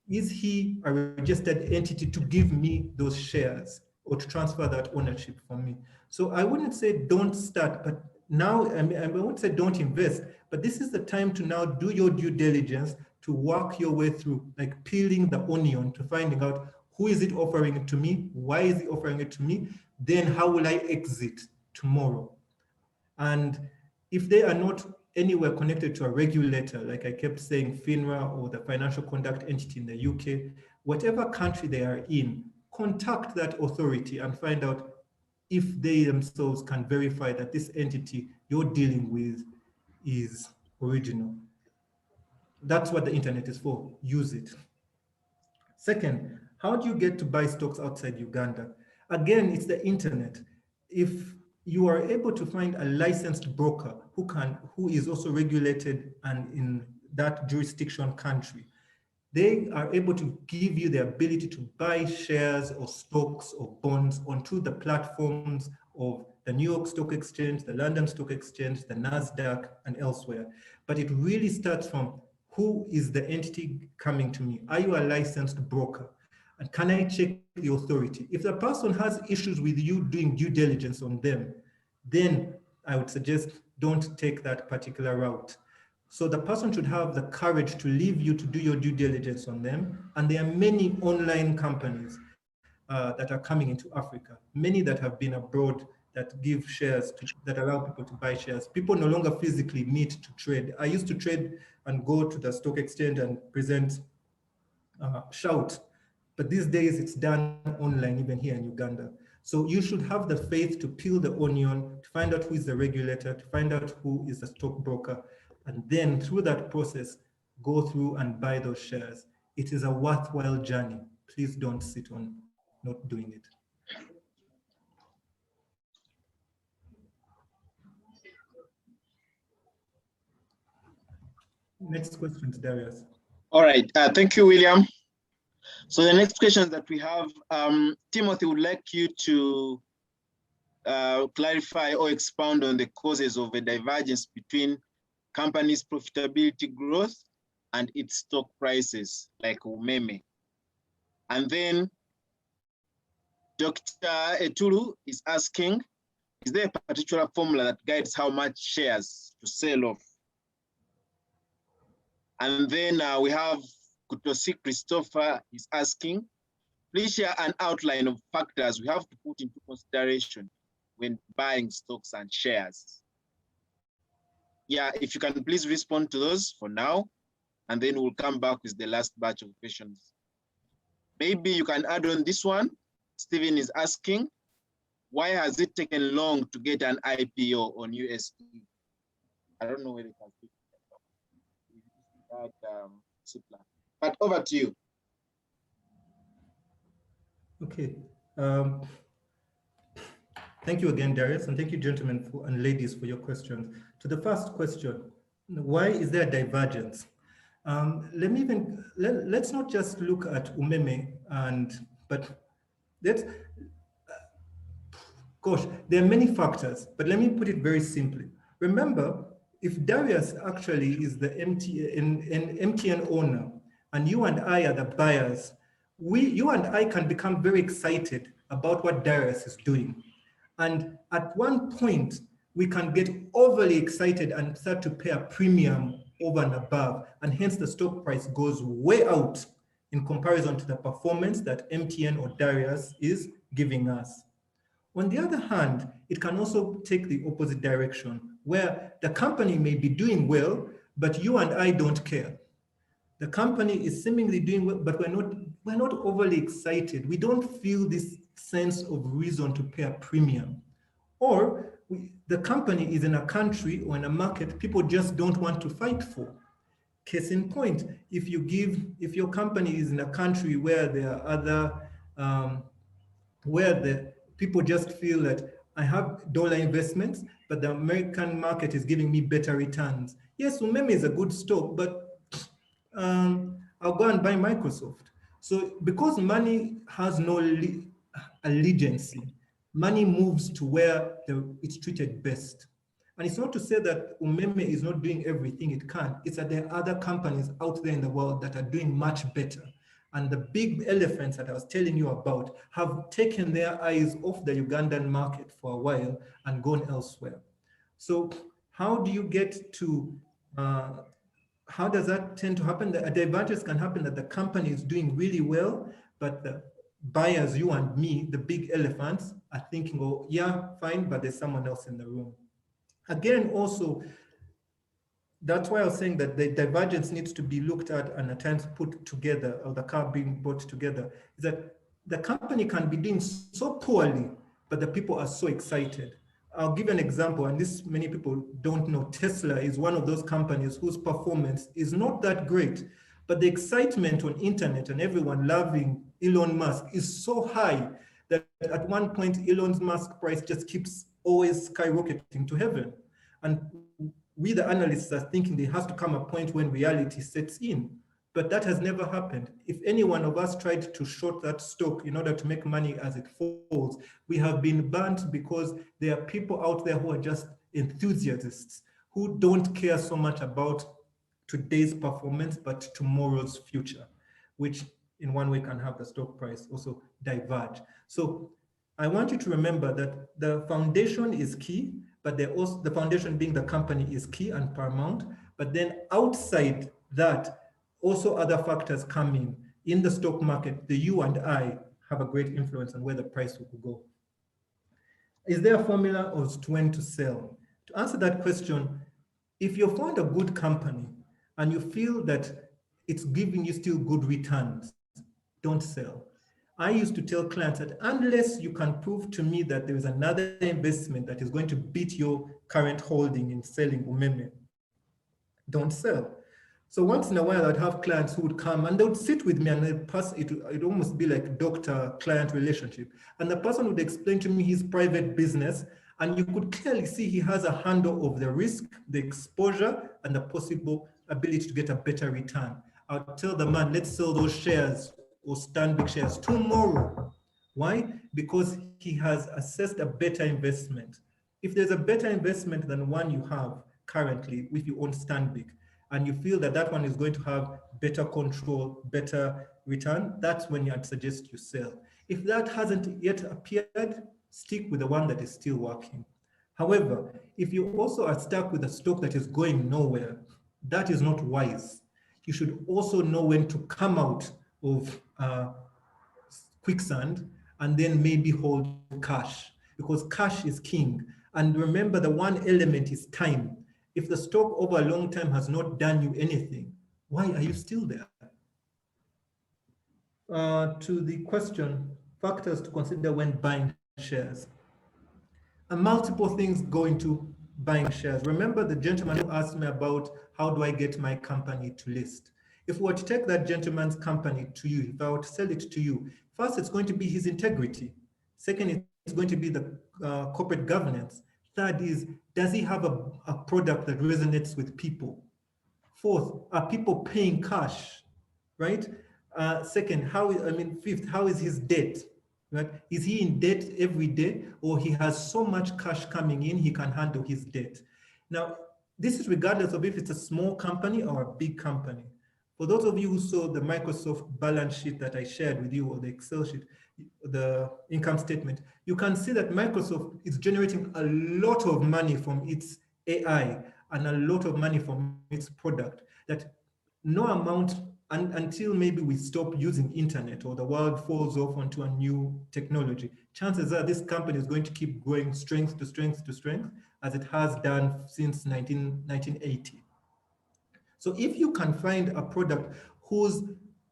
Is he a registered entity to give me those shares or to transfer that ownership from me? So I wouldn't say don't start, but now, I won't say don't invest, but this is the time to now do your due diligence to work your way through, like peeling the onion to finding out who is it offering it to me, why is he offering it to me, then how will I exit tomorrow? And if they are not anywhere connected to a regulator, like I kept saying, FINRA or the financial conduct entity in the UK, whatever country they are in, contact that authority and find out if they themselves can verify that this entity you're dealing with is original. That's what the internet is for, use it. Second, how do you get to buy stocks outside Uganda? Again, it's the internet. If you are able to find a licensed broker who is also regulated and in that jurisdiction country, they are able to give you the ability to buy shares or stocks or bonds onto the platforms of the New York Stock Exchange, the London Stock Exchange, the NASDAQ, and elsewhere. But it really starts from who is the entity coming to me? Are you a licensed broker? And can I check the authority? If the person has issues with you doing due diligence on them, then I would suggest don't take that particular route. So the person should have the courage to leave you to do your due diligence on them. And there are many online companies that are coming into Africa, many that have been abroad that give shares, that allow people to buy shares. People no longer physically meet to trade. I used to trade and go to the stock exchange and present, shout. But these days it's done online, even here in Uganda. So you should have the faith to peel the onion, to find out who is the regulator, to find out who is the stockbroker, and then through that process, go through and buy those shares. It is a worthwhile journey. Please don't sit on not doing it. Next question, Darius. All right, thank you, William. So the next question that we have, Timothy would like you to clarify or expound on the causes of a divergence between companies' profitability growth and its stock prices, like Umeme. And then Dr. Etulu is asking, is there a particular formula that guides how much shares to sell off? And then we have Kutosi Christopher is asking, please share an outline of factors we have to put into consideration when buying stocks and shares. Yeah, if you can please respond to those for now, and then we'll come back with the last batch of questions. Maybe you can add on this one. Stephen is asking, why has it taken long to get an IPO on USD? I don't know whether it has taken long. But over to you. Okay. Thank you again, Darius, and thank you, gentlemen and ladies, for your questions. To the first question, why is there divergence? Let's not just look at Umeme but let's. Gosh, there are many factors, but let me put it very simply. Remember, if Darius actually is the MTN owner, and you and I are the buyers, you and I can become very excited about what Darius is doing. And at one point, we can get overly excited and start to pay a premium over and above, and hence the stock price goes way out in comparison to the performance that MTN or Darius is giving us. On the other hand, it can also take the opposite direction, where the company may be doing well, but you and I don't care. The company is seemingly doing well, but we're not overly excited. We don't feel this sense of reason to pay a premium. Or the company is in a country or in a market people just don't want to fight for. Case in point, if your company is in a country where there are other, where the people just feel that I have dollar investments, but the American market is giving me better returns. Yes, Umeme is a good stock, but I'll go and buy Microsoft. So because money has no allegiance, money moves to where it's treated best. And it's not to say that Umeme is not doing everything it can. It's that there are other companies out there in the world that are doing much better. And the big elephants that I was telling you about have taken their eyes off the Ugandan market for a while and gone elsewhere. So how do you get to, how does that tend to happen? The divergence can happen that the company is doing really well, but the buyers, you and me, the big elephants, are thinking, oh, yeah, fine, but there's someone else in the room. Again, also, that's why I was saying that the divergence needs to be looked at and at times put together, or the car being brought together, is that the company can be doing so poorly, but the people are so excited. I'll give an example, and this many people don't know. Tesla is one of those companies whose performance is not that great, but the excitement on internet and everyone loving Elon Musk is so high that at one point, Elon Musk's price just keeps always skyrocketing to heaven. And we, the analysts, are thinking there has to come a point when reality sets in, but that has never happened. If any one of us tried to short that stock in order to make money as it falls, we have been burnt because there are people out there who are just enthusiasts who don't care so much about today's performance, but tomorrow's future, which in one way can have the stock price also diverge. So I want you to remember that the foundation is key, but also, the foundation being the company is key and paramount. But then outside that, also other factors come in the stock market. The you and I have a great influence on where the price will go. Is there a formula of when to sell? To answer that question, if you found a good company and you feel that it's giving you still good returns, don't sell. I used to tell clients that unless you can prove to me that there is another investment that is going to beat your current holding in selling Umeme, don't sell. So once in a while, I'd have clients who would come and they would sit with me and it'd almost be like doctor-client relationship. And the person would explain to me his private business, and you could clearly see he has a handle of the risk, the exposure, and the possible ability to get a better return. I'll tell the man, let's sell those shares or Stanbic shares tomorrow. Why? Because he has assessed a better investment. If there's a better investment than one you have currently, if you own Stanbic, and you feel that that one is going to have better control, better return, that's when I'd suggest you sell. If that hasn't yet appeared, stick with the one that is still working. However, if you also are stuck with a stock that is going nowhere, that is not wise. You should also know when to come out of quicksand and then maybe hold cash, because cash is king. And remember, the one element is time. If the stock over a long time has not done you anything, why are you still there? To the question, factors to consider when buying shares. And multiple things go into buying shares. Remember the gentleman who asked me about how do I get my company to list? If we were to take that gentleman's company to you, if I were to sell it to you, first it's going to be his integrity. Second, it's going to be the corporate governance. Third is, does he have a product that resonates with people? Fourth, are people paying cash, right? Second, fifth, how is his debt? Right? Is he in debt every day, or he has so much cash coming in he can handle his debt? Now, this is regardless of if it's a small company or a big company. For those of you who saw the Microsoft balance sheet that I shared with you, or the Excel sheet, the income statement, you can see that Microsoft is generating a lot of money from its AI and a lot of money from its product, that no amount, until maybe we stop using internet or the world falls off onto a new technology, chances are this company is going to keep growing strength to strength to strength, as it has done since 1980. So if you can find a product whose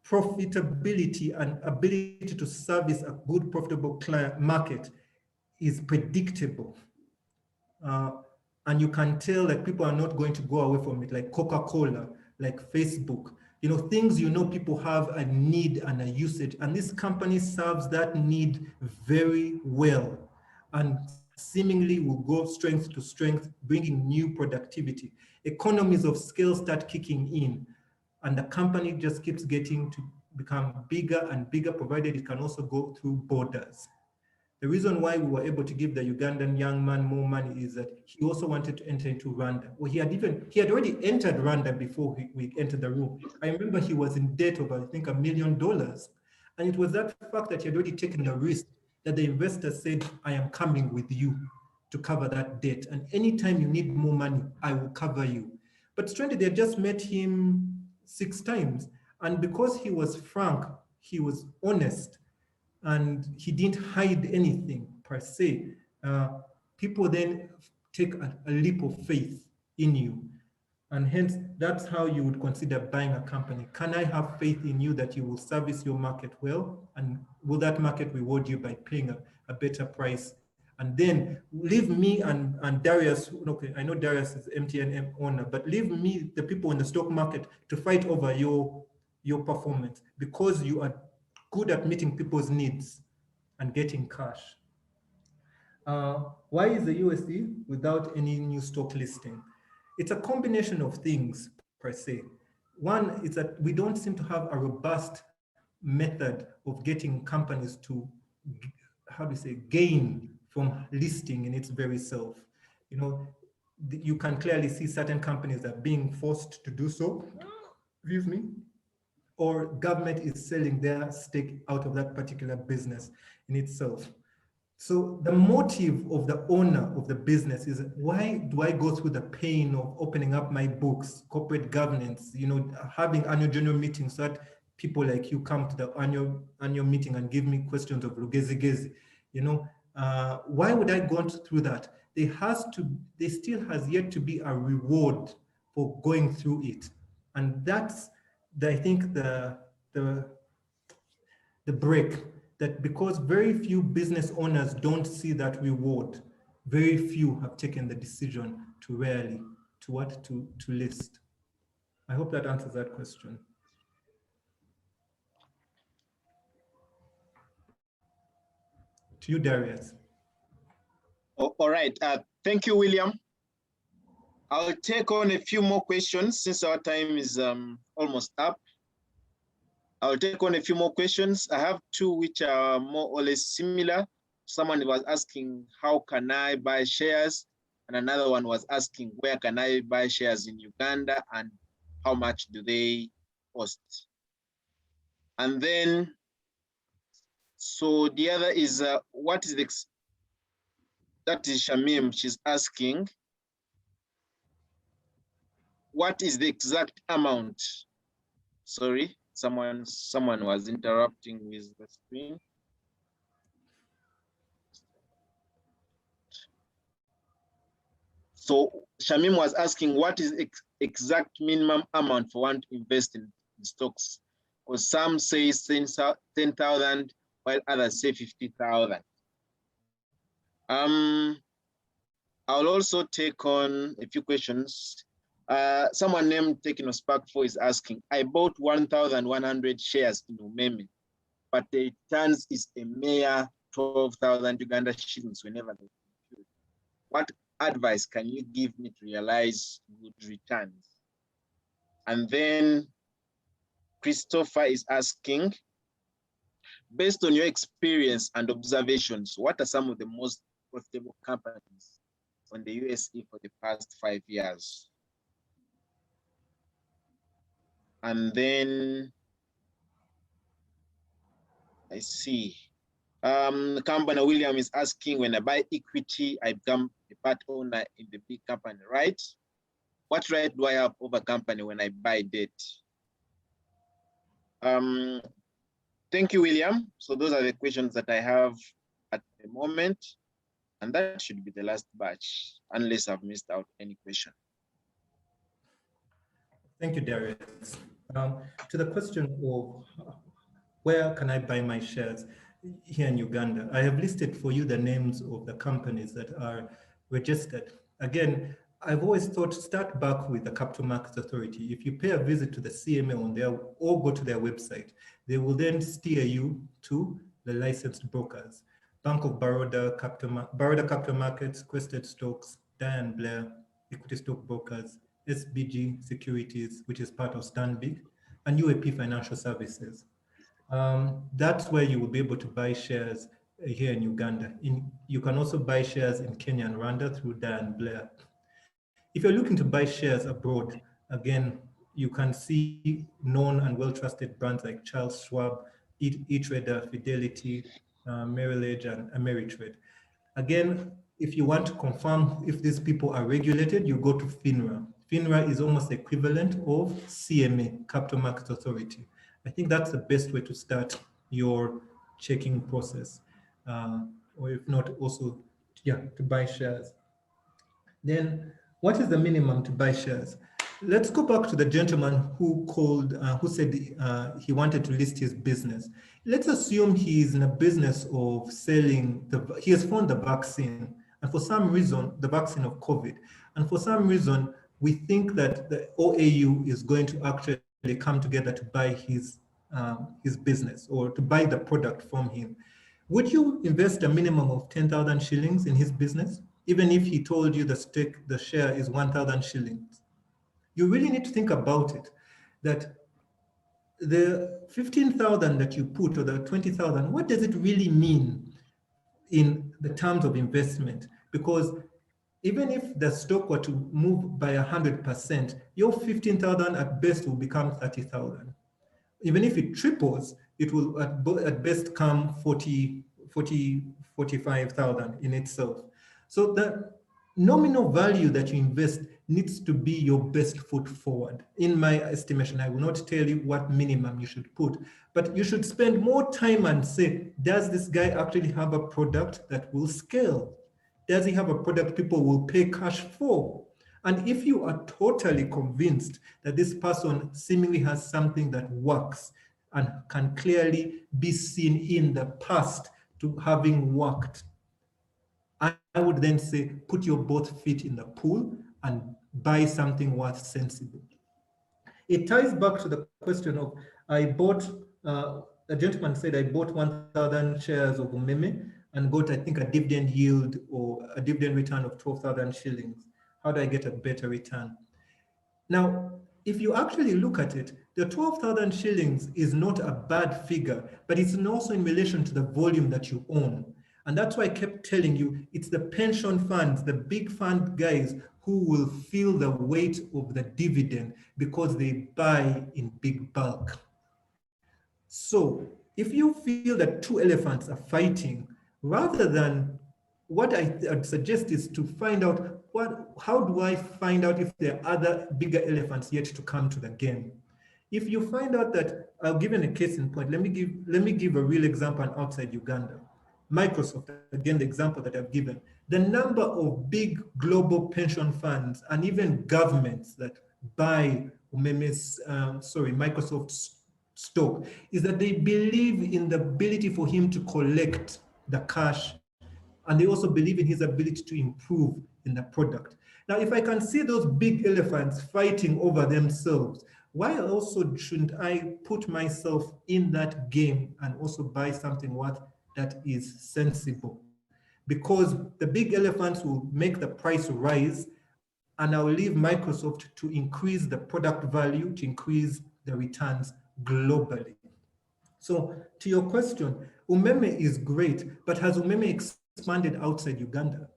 profitability and ability to service a good profitable client market is predictable, and you can tell that people are not going to go away from it, like Coca-Cola, like Facebook, things people have a need and a usage, and this company serves that need very well and seemingly will go strength to strength, bringing new productivity. Economies of scale start kicking in, and the company just keeps getting to become bigger and bigger, provided it can also go through borders. The reason why we were able to give the Ugandan young man more money is that he also wanted to enter into Rwanda. Well, he had already entered Rwanda before we entered the room. I remember he was in debt of, I think, $1 million. And it was that fact that he had already taken the risk that the investor said, I am coming with you to cover that debt. And anytime you need more money, I will cover you. But strangely, they had just met him 6 times. And because he was frank, he was honest, and he didn't hide anything per se, people then take a leap of faith in you. And hence, that's how you would consider buying a company. Can I have faith in you that you will service your market well? And will that market reward you by paying a better price? And then leave me and Darius, okay, I know Darius is MTN owner, but leave me, the people in the stock market, to fight over your performance, because you are good at meeting people's needs and getting cash. Why is the USD without any new stock listing? It's a combination of things per se. One is that we don't seem to have a robust method of getting companies to, gain from listing in its very self. You can clearly see certain companies are being forced to do so, excuse me, or government is selling their stake out of that particular business in itself. So the motive of the owner of the business is, why do I go through the pain of opening up my books, corporate governance, having annual general meetings, so that people like you come to the annual meeting and give me questions of Lugezi-gezi, why would I go through that? There still has yet to be a reward for going through it. And that's, I think, the break, that because very few business owners don't see that reward, very few have taken the decision to list. I hope that answers that question. To you, Darius. All right. Thank you, William. I'll take on a few more questions since our time is almost up. I'll take on a few more questions. I have 2 which are more or less similar. Someone was asking, how can I buy shares? And another one was asking, where can I buy shares in Uganda and how much do they cost? And then So the other is what is the, that is Shamim, she's asking, what is the exact amount? Sorry, someone was interrupting with the screen. So Shamim was asking, what is exact minimum amount for one to invest in stocks? Because some say 10,000, while others say 50,000. I'll also take on a few questions. Someone named Technospark4 is asking, I bought 1,100 shares in Umeme, but the returns is a mere 12,000 Uganda shillings whenever they compute. What advice can you give me to realize good returns? And then Christopher is asking, based on your experience and observations, what are some of the most profitable companies on the USE for the past 5 years? And then I see. Company William is asking, when I buy equity, I become a part owner in the big company, right? What right do I have over company when I buy debt? Thank you, William. So those are the questions that I have at the moment. And that should be the last batch, unless I've missed out any question. Thank you, Darius. To the question of where can I buy my shares here in Uganda, I have listed for you the names of the companies that are registered. Again, I've always thought, start back with the Capital Markets Authority. If you pay a visit to the CMA on there or go to their website, they will then steer you to the licensed brokers. Bank of Baroda, Baroda Capital Markets, Quested Stocks, Diane Blair, Equity Stock Brokers, SBG Securities, which is part of Stanbic, and UAP Financial Services. That's where you will be able to buy shares here in Uganda. You can also buy shares in Kenya and Rwanda through Diane Blair. If you're looking to buy shares abroad, again, you can see known and well-trusted brands like Charles Schwab, eTrader, Fidelity, Merrill Edge, and Ameritrade. Again, if you want to confirm if these people are regulated, you go to FINRA. FINRA is almost the equivalent of CMA, Capital Markets Authority. I think that's the best way to start your checking process, or if not, also, to buy shares. Then, what is the minimum to buy shares? Let's go back to the gentleman who called, who said he wanted to list his business. Let's assume he is in a business of selling, he has found the vaccine, and for some reason, the vaccine of COVID, and for some reason, we think that the OAU is going to actually come together to buy his business or to buy the product from him. Would you invest a minimum of 10,000 shillings in his business, even if he told you the share is 1,000 shillings? You really need to think about it, that the 15,000 that you put or the 20,000, what does it really mean in the terms of investment? Because even if the stock were to move by 100%, your 15,000 at best will become 30,000. Even if it triples, it will at best come 45,000 in itself. So the nominal value that you invest needs to be your best foot forward. In my estimation, I will not tell you what minimum you should put, but you should spend more time and say, does this guy actually have a product that will scale? Does he have a product people will pay cash for? And if you are totally convinced that this person seemingly has something that works and can clearly be seen in the past to having worked, I would then say, put your both feet in the pool and buy something worth sensible. It ties back to the question of, I bought, a gentleman said, I bought 1,000 shares of Umeme and got, I think, a dividend yield or a dividend return of 12,000 shillings. How do I get a better return? Now, if you actually look at it, the 12,000 shillings is not a bad figure, but it's also in relation to the volume that you own. And that's why I kept telling you, it's the pension funds, the big fund guys who will feel the weight of the dividend because they buy in big bulk. So if you feel that two elephants are fighting, rather than, what I'd suggest is to find out how do I find out if there are other bigger elephants yet to come to the game. If you find out that, I'll give you a case in point. Let me give a real example outside Uganda. Microsoft, again, the example that I've given. The number of big global pension funds and even governments that buy Microsoft's stock is that they believe in the ability for him to collect the cash, and they also believe in his ability to improve in the product. Now, if I can see those big elephants fighting over themselves, why also shouldn't I put myself in that game and also buy something that is sensible? Because the big elephants will make the price rise, and I'll leave Microsoft to increase the product value, to increase the returns globally. So to your question, Umeme is great, but has Umeme expanded outside Uganda?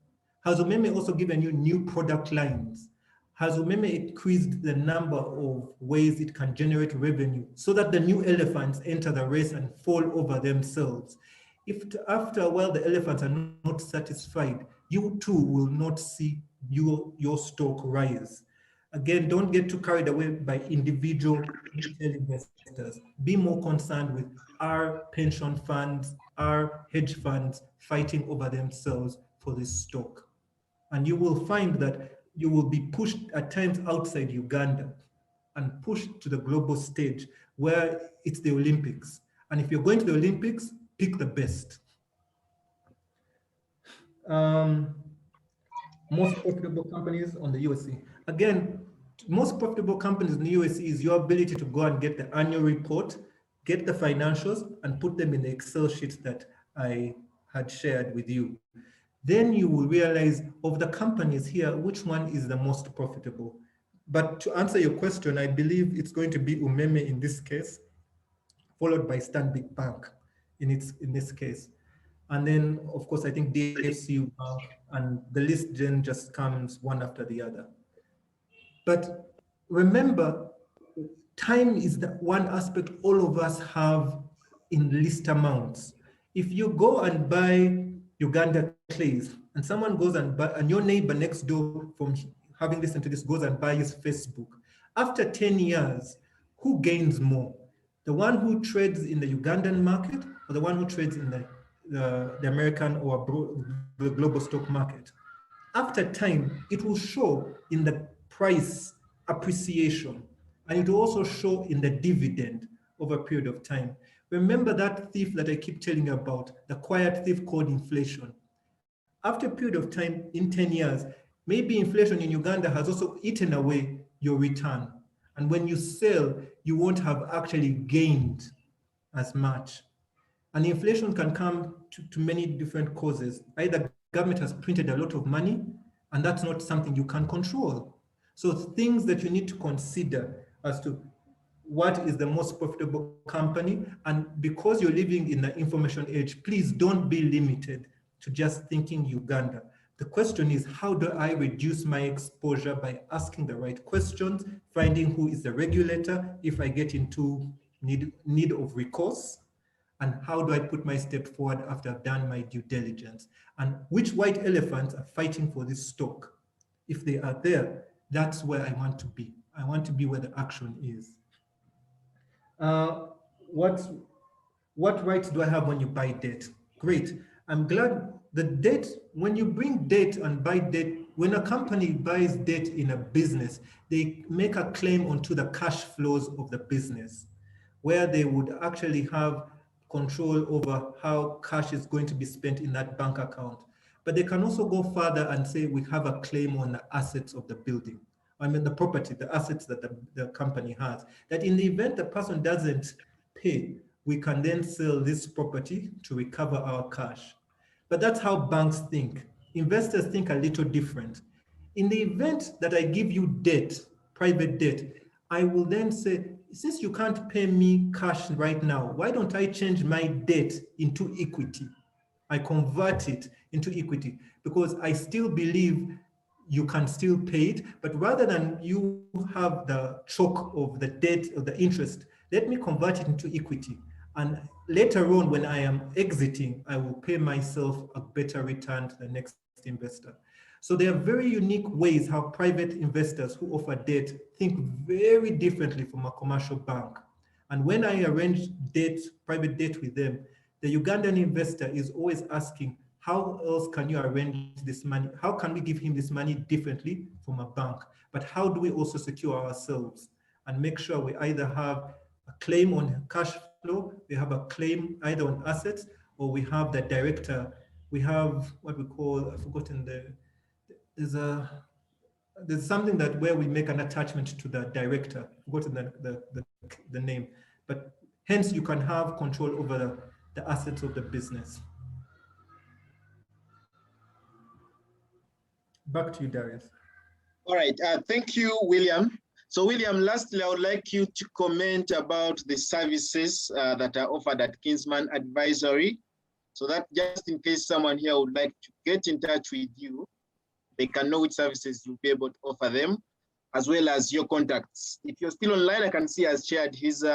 Has Umeme also given you new product lines? Has Umeme increased the number of ways it can generate revenue so that the new elephants enter the race and fall over themselves? If after a while the elephants are not satisfied, you too will not see your stock rise. Again, don't get too carried away by individual retail investors. Be more concerned with our pension funds, our hedge funds fighting over themselves for this stock. And you will find that you will be pushed at times outside Uganda and pushed to the global stage where it's the Olympics. And if you're going to the Olympics, pick the best. Most profitable companies on the USE. Again, most profitable companies in the USE is your ability to go and get the annual report, get the financials, and put them in the Excel sheet that I had shared with you. Then you will realize of the companies here, which one is the most profitable. But to answer your question, I believe it's going to be Umeme in this case, followed by Stanbic Bank in this case. And then, of course, I think DFCU Bank, and the list then just comes one after the other. But remember, time is the one aspect all of us have in least amounts. If you go and buy Uganda clays, and someone goes and buy, and your neighbor next door from having listened to this goes and buys Facebook, after 10 years, who gains more? The one who trades in the Ugandan market or the one who trades in the American or the global stock market? After time, it will show in the price appreciation, and it will also show in the dividend over a period of time. Remember that thief that I keep telling you about, the quiet thief called inflation. After a period of time, in 10 years, maybe inflation in Uganda has also eaten away your return. And when you sell, you won't have actually gained as much. And inflation can come to many different causes. Either government has printed a lot of money, and that's not something you can control. So things that you need to consider as to what is the most profitable company. And because you're living in the information age, please don't be limited to just thinking Uganda. The question is, how do I reduce my exposure by asking the right questions, finding who is the regulator if I get into need of recourse, and how do I put my step forward after I've done my due diligence? And which white elephants are fighting for this stock? If they are there, that's where I want to be. I want to be where the action is. What rights do I have when you buy debt? Great. I'm glad the debt, when you bring debt and buy debt, when a company buys debt in a business, they make a claim onto the cash flows of the business, where they would actually have control over how cash is going to be spent in that bank account. But they can also go further and say, we have a claim on the assets of the building. I mean, the property, the assets that the company has, that in the event the person doesn't pay, we can then sell this property to recover our cash. But that's how banks think. Investors think a little different. In the event that I give you debt, private debt, I will then say, since you can't pay me cash right now, why don't I change my debt into equity? I convert it into equity because I still believe you can still pay it, but rather than you have the choke of the debt or the interest, let me convert it into equity. And later on, when I am exiting, I will pay myself a better return to the next investor. So there are very unique ways how private investors who offer debt think very differently from a commercial bank. And when I arrange debt, private debt with them, the Ugandan investor is always asking, how else can you arrange this money? How can we give him this money differently from a bank? But how do we also secure ourselves and make sure we either have a claim on cash flow, we have a claim either on assets, or we have the director, we have what we call, I've forgotten there's something that where we make an attachment to the director, I've forgotten the name, but hence you can have control over the assets of the business. Back to you, Darius. All right, thank you, William. So William, lastly, I would like you to comment about the services that are offered at Kinsman Advisory, so that just in case someone here would like to get in touch with you, they can know which services you'll be able to offer them, as well as your contacts. If you're still online, I can see has shared his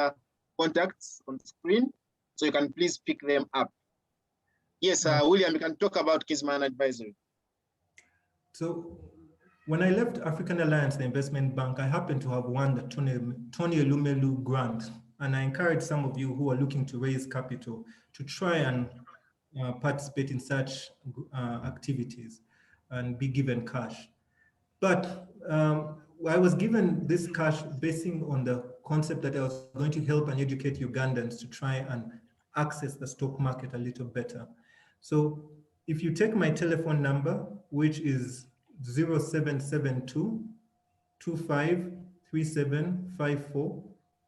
contacts on the screen, so you can please pick them up. Yes, William, you can talk about Kinsman Advisory. So when I left African Alliance, the investment bank, I happened to have won the Tony Elumelu grant. And I encourage some of you who are looking to raise capital to try and participate in such activities and be given cash. But I was given this cash basing on the concept that I was going to help and educate Ugandans to try and access the stock market a little better. So if you take my telephone number, which is 0772 253754,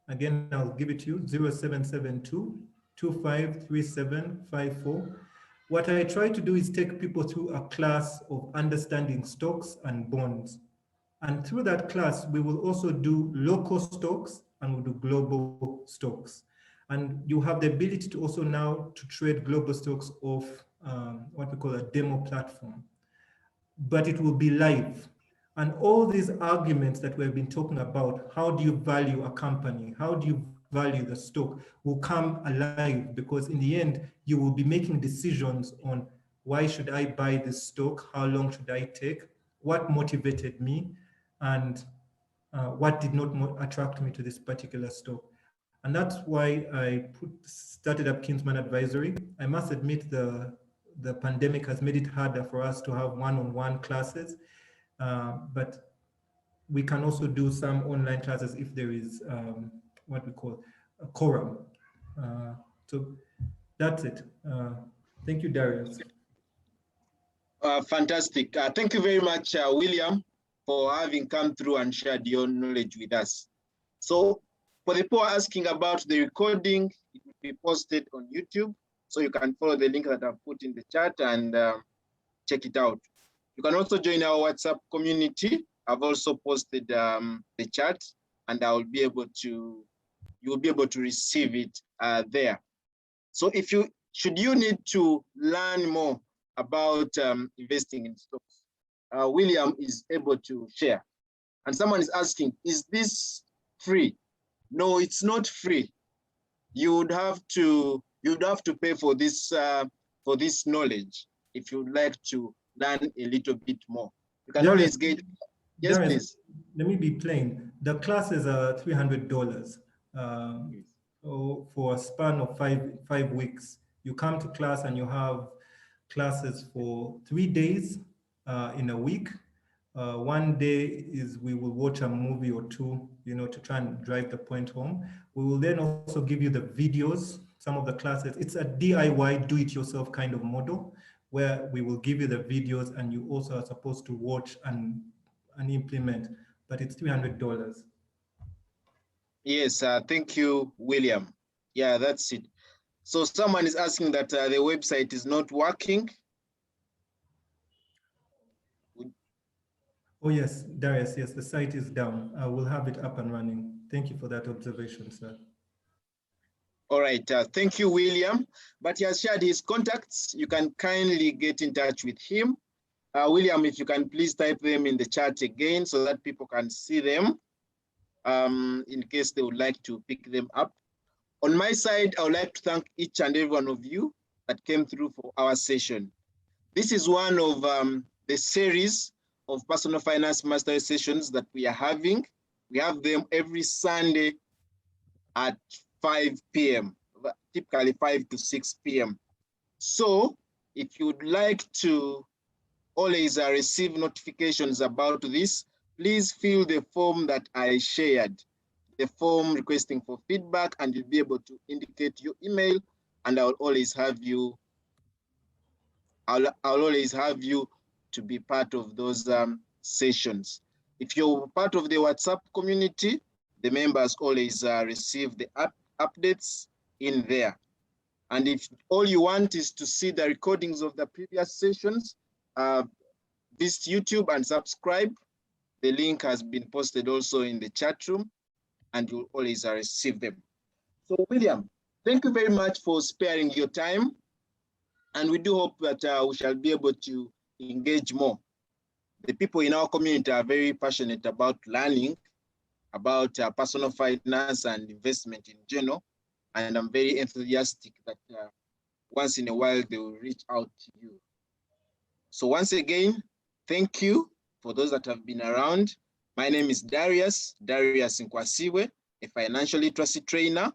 again, I'll give it to you, 0772 253754. What I try to do is take people through a class of understanding stocks and bonds. And through that class, we will also do local stocks and we'll do global stocks. And you have the ability to also now to trade global stocks off what we call a demo platform. But it will be live. And all these arguments that we've been talking about, how do you value a company? How do you value the stock will come alive, because in the end, you will be making decisions on why should I buy this stock? How long should I take? What motivated me? And what did not attract me to this particular stock? And that's why I started up Kinsman Advisory. I must admit the pandemic has made it harder for us to have one-on-one classes, but we can also do some online classes if there is what we call a quorum. So that's it. Thank you, Darius. Fantastic. Thank you very much, William, for having come through and shared your knowledge with us. So for the people asking about the recording, it will be posted on YouTube. So you can follow the link that I've put in the chat and check it out. You can also join our WhatsApp community. I've also posted the chat, and I will be able to, you will be able to receive it there. So if you need to learn more about investing in stocks, William is able to share. And someone is asking, is this free? No, it's not free. You would have to pay for this knowledge if you'd like to learn a little bit more. You can always get. Yes, please. Let me be plain. The classes are $300 for a span of five weeks. You come to class and you have classes for 3 days in a week. One day is we will watch a movie or two, to try and drive the point home. We will then also give you the videos, some of the classes. It's a DIY, do-it-yourself kind of model, where we will give you the videos and you also are supposed to watch and implement, but it's $300. Yes, thank you, William. Yeah, that's it. So someone is asking that the website is not working. Oh yes, Darius, yes, the site is down. I will have it up and running. Thank you for that observation, sir. All right, thank you, William. But he has shared his contacts. You can kindly get in touch with him. William, if you can please type them in the chat again so that people can see them in case they would like to pick them up. On my side, I would like to thank each and every one of you that came through for our session. This is one of the series of personal finance mastery sessions that we are having. We have them every Sunday at 5 p.m., typically 5 to 6 p.m. So if you would like to always receive notifications about this, please fill the form that I shared, the form requesting for feedback, and you'll be able to indicate your email, and I'll always have you I'll always have you to be part of those sessions. If you're part of the WhatsApp community, the members always receive the updates in there. And if all you want is to see the recordings of the previous sessions, visit YouTube and subscribe. The link has been posted also in the chat room, and you'll always receive them. So William, thank you very much for sparing your time. And we do hope that we shall be able to engage more. The people in our community are very passionate about learning about personal finance and investment in general. And I'm very enthusiastic that once in a while they will reach out to you. So once again, thank you for those that have been around. My name is Darius Nkwasiwe, a financial literacy trainer.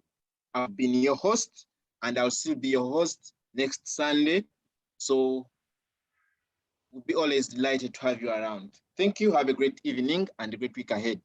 I've been your host, and I'll still be your host next Sunday. So we'll be always delighted to have you around. Thank you. Have a great evening and a great week ahead.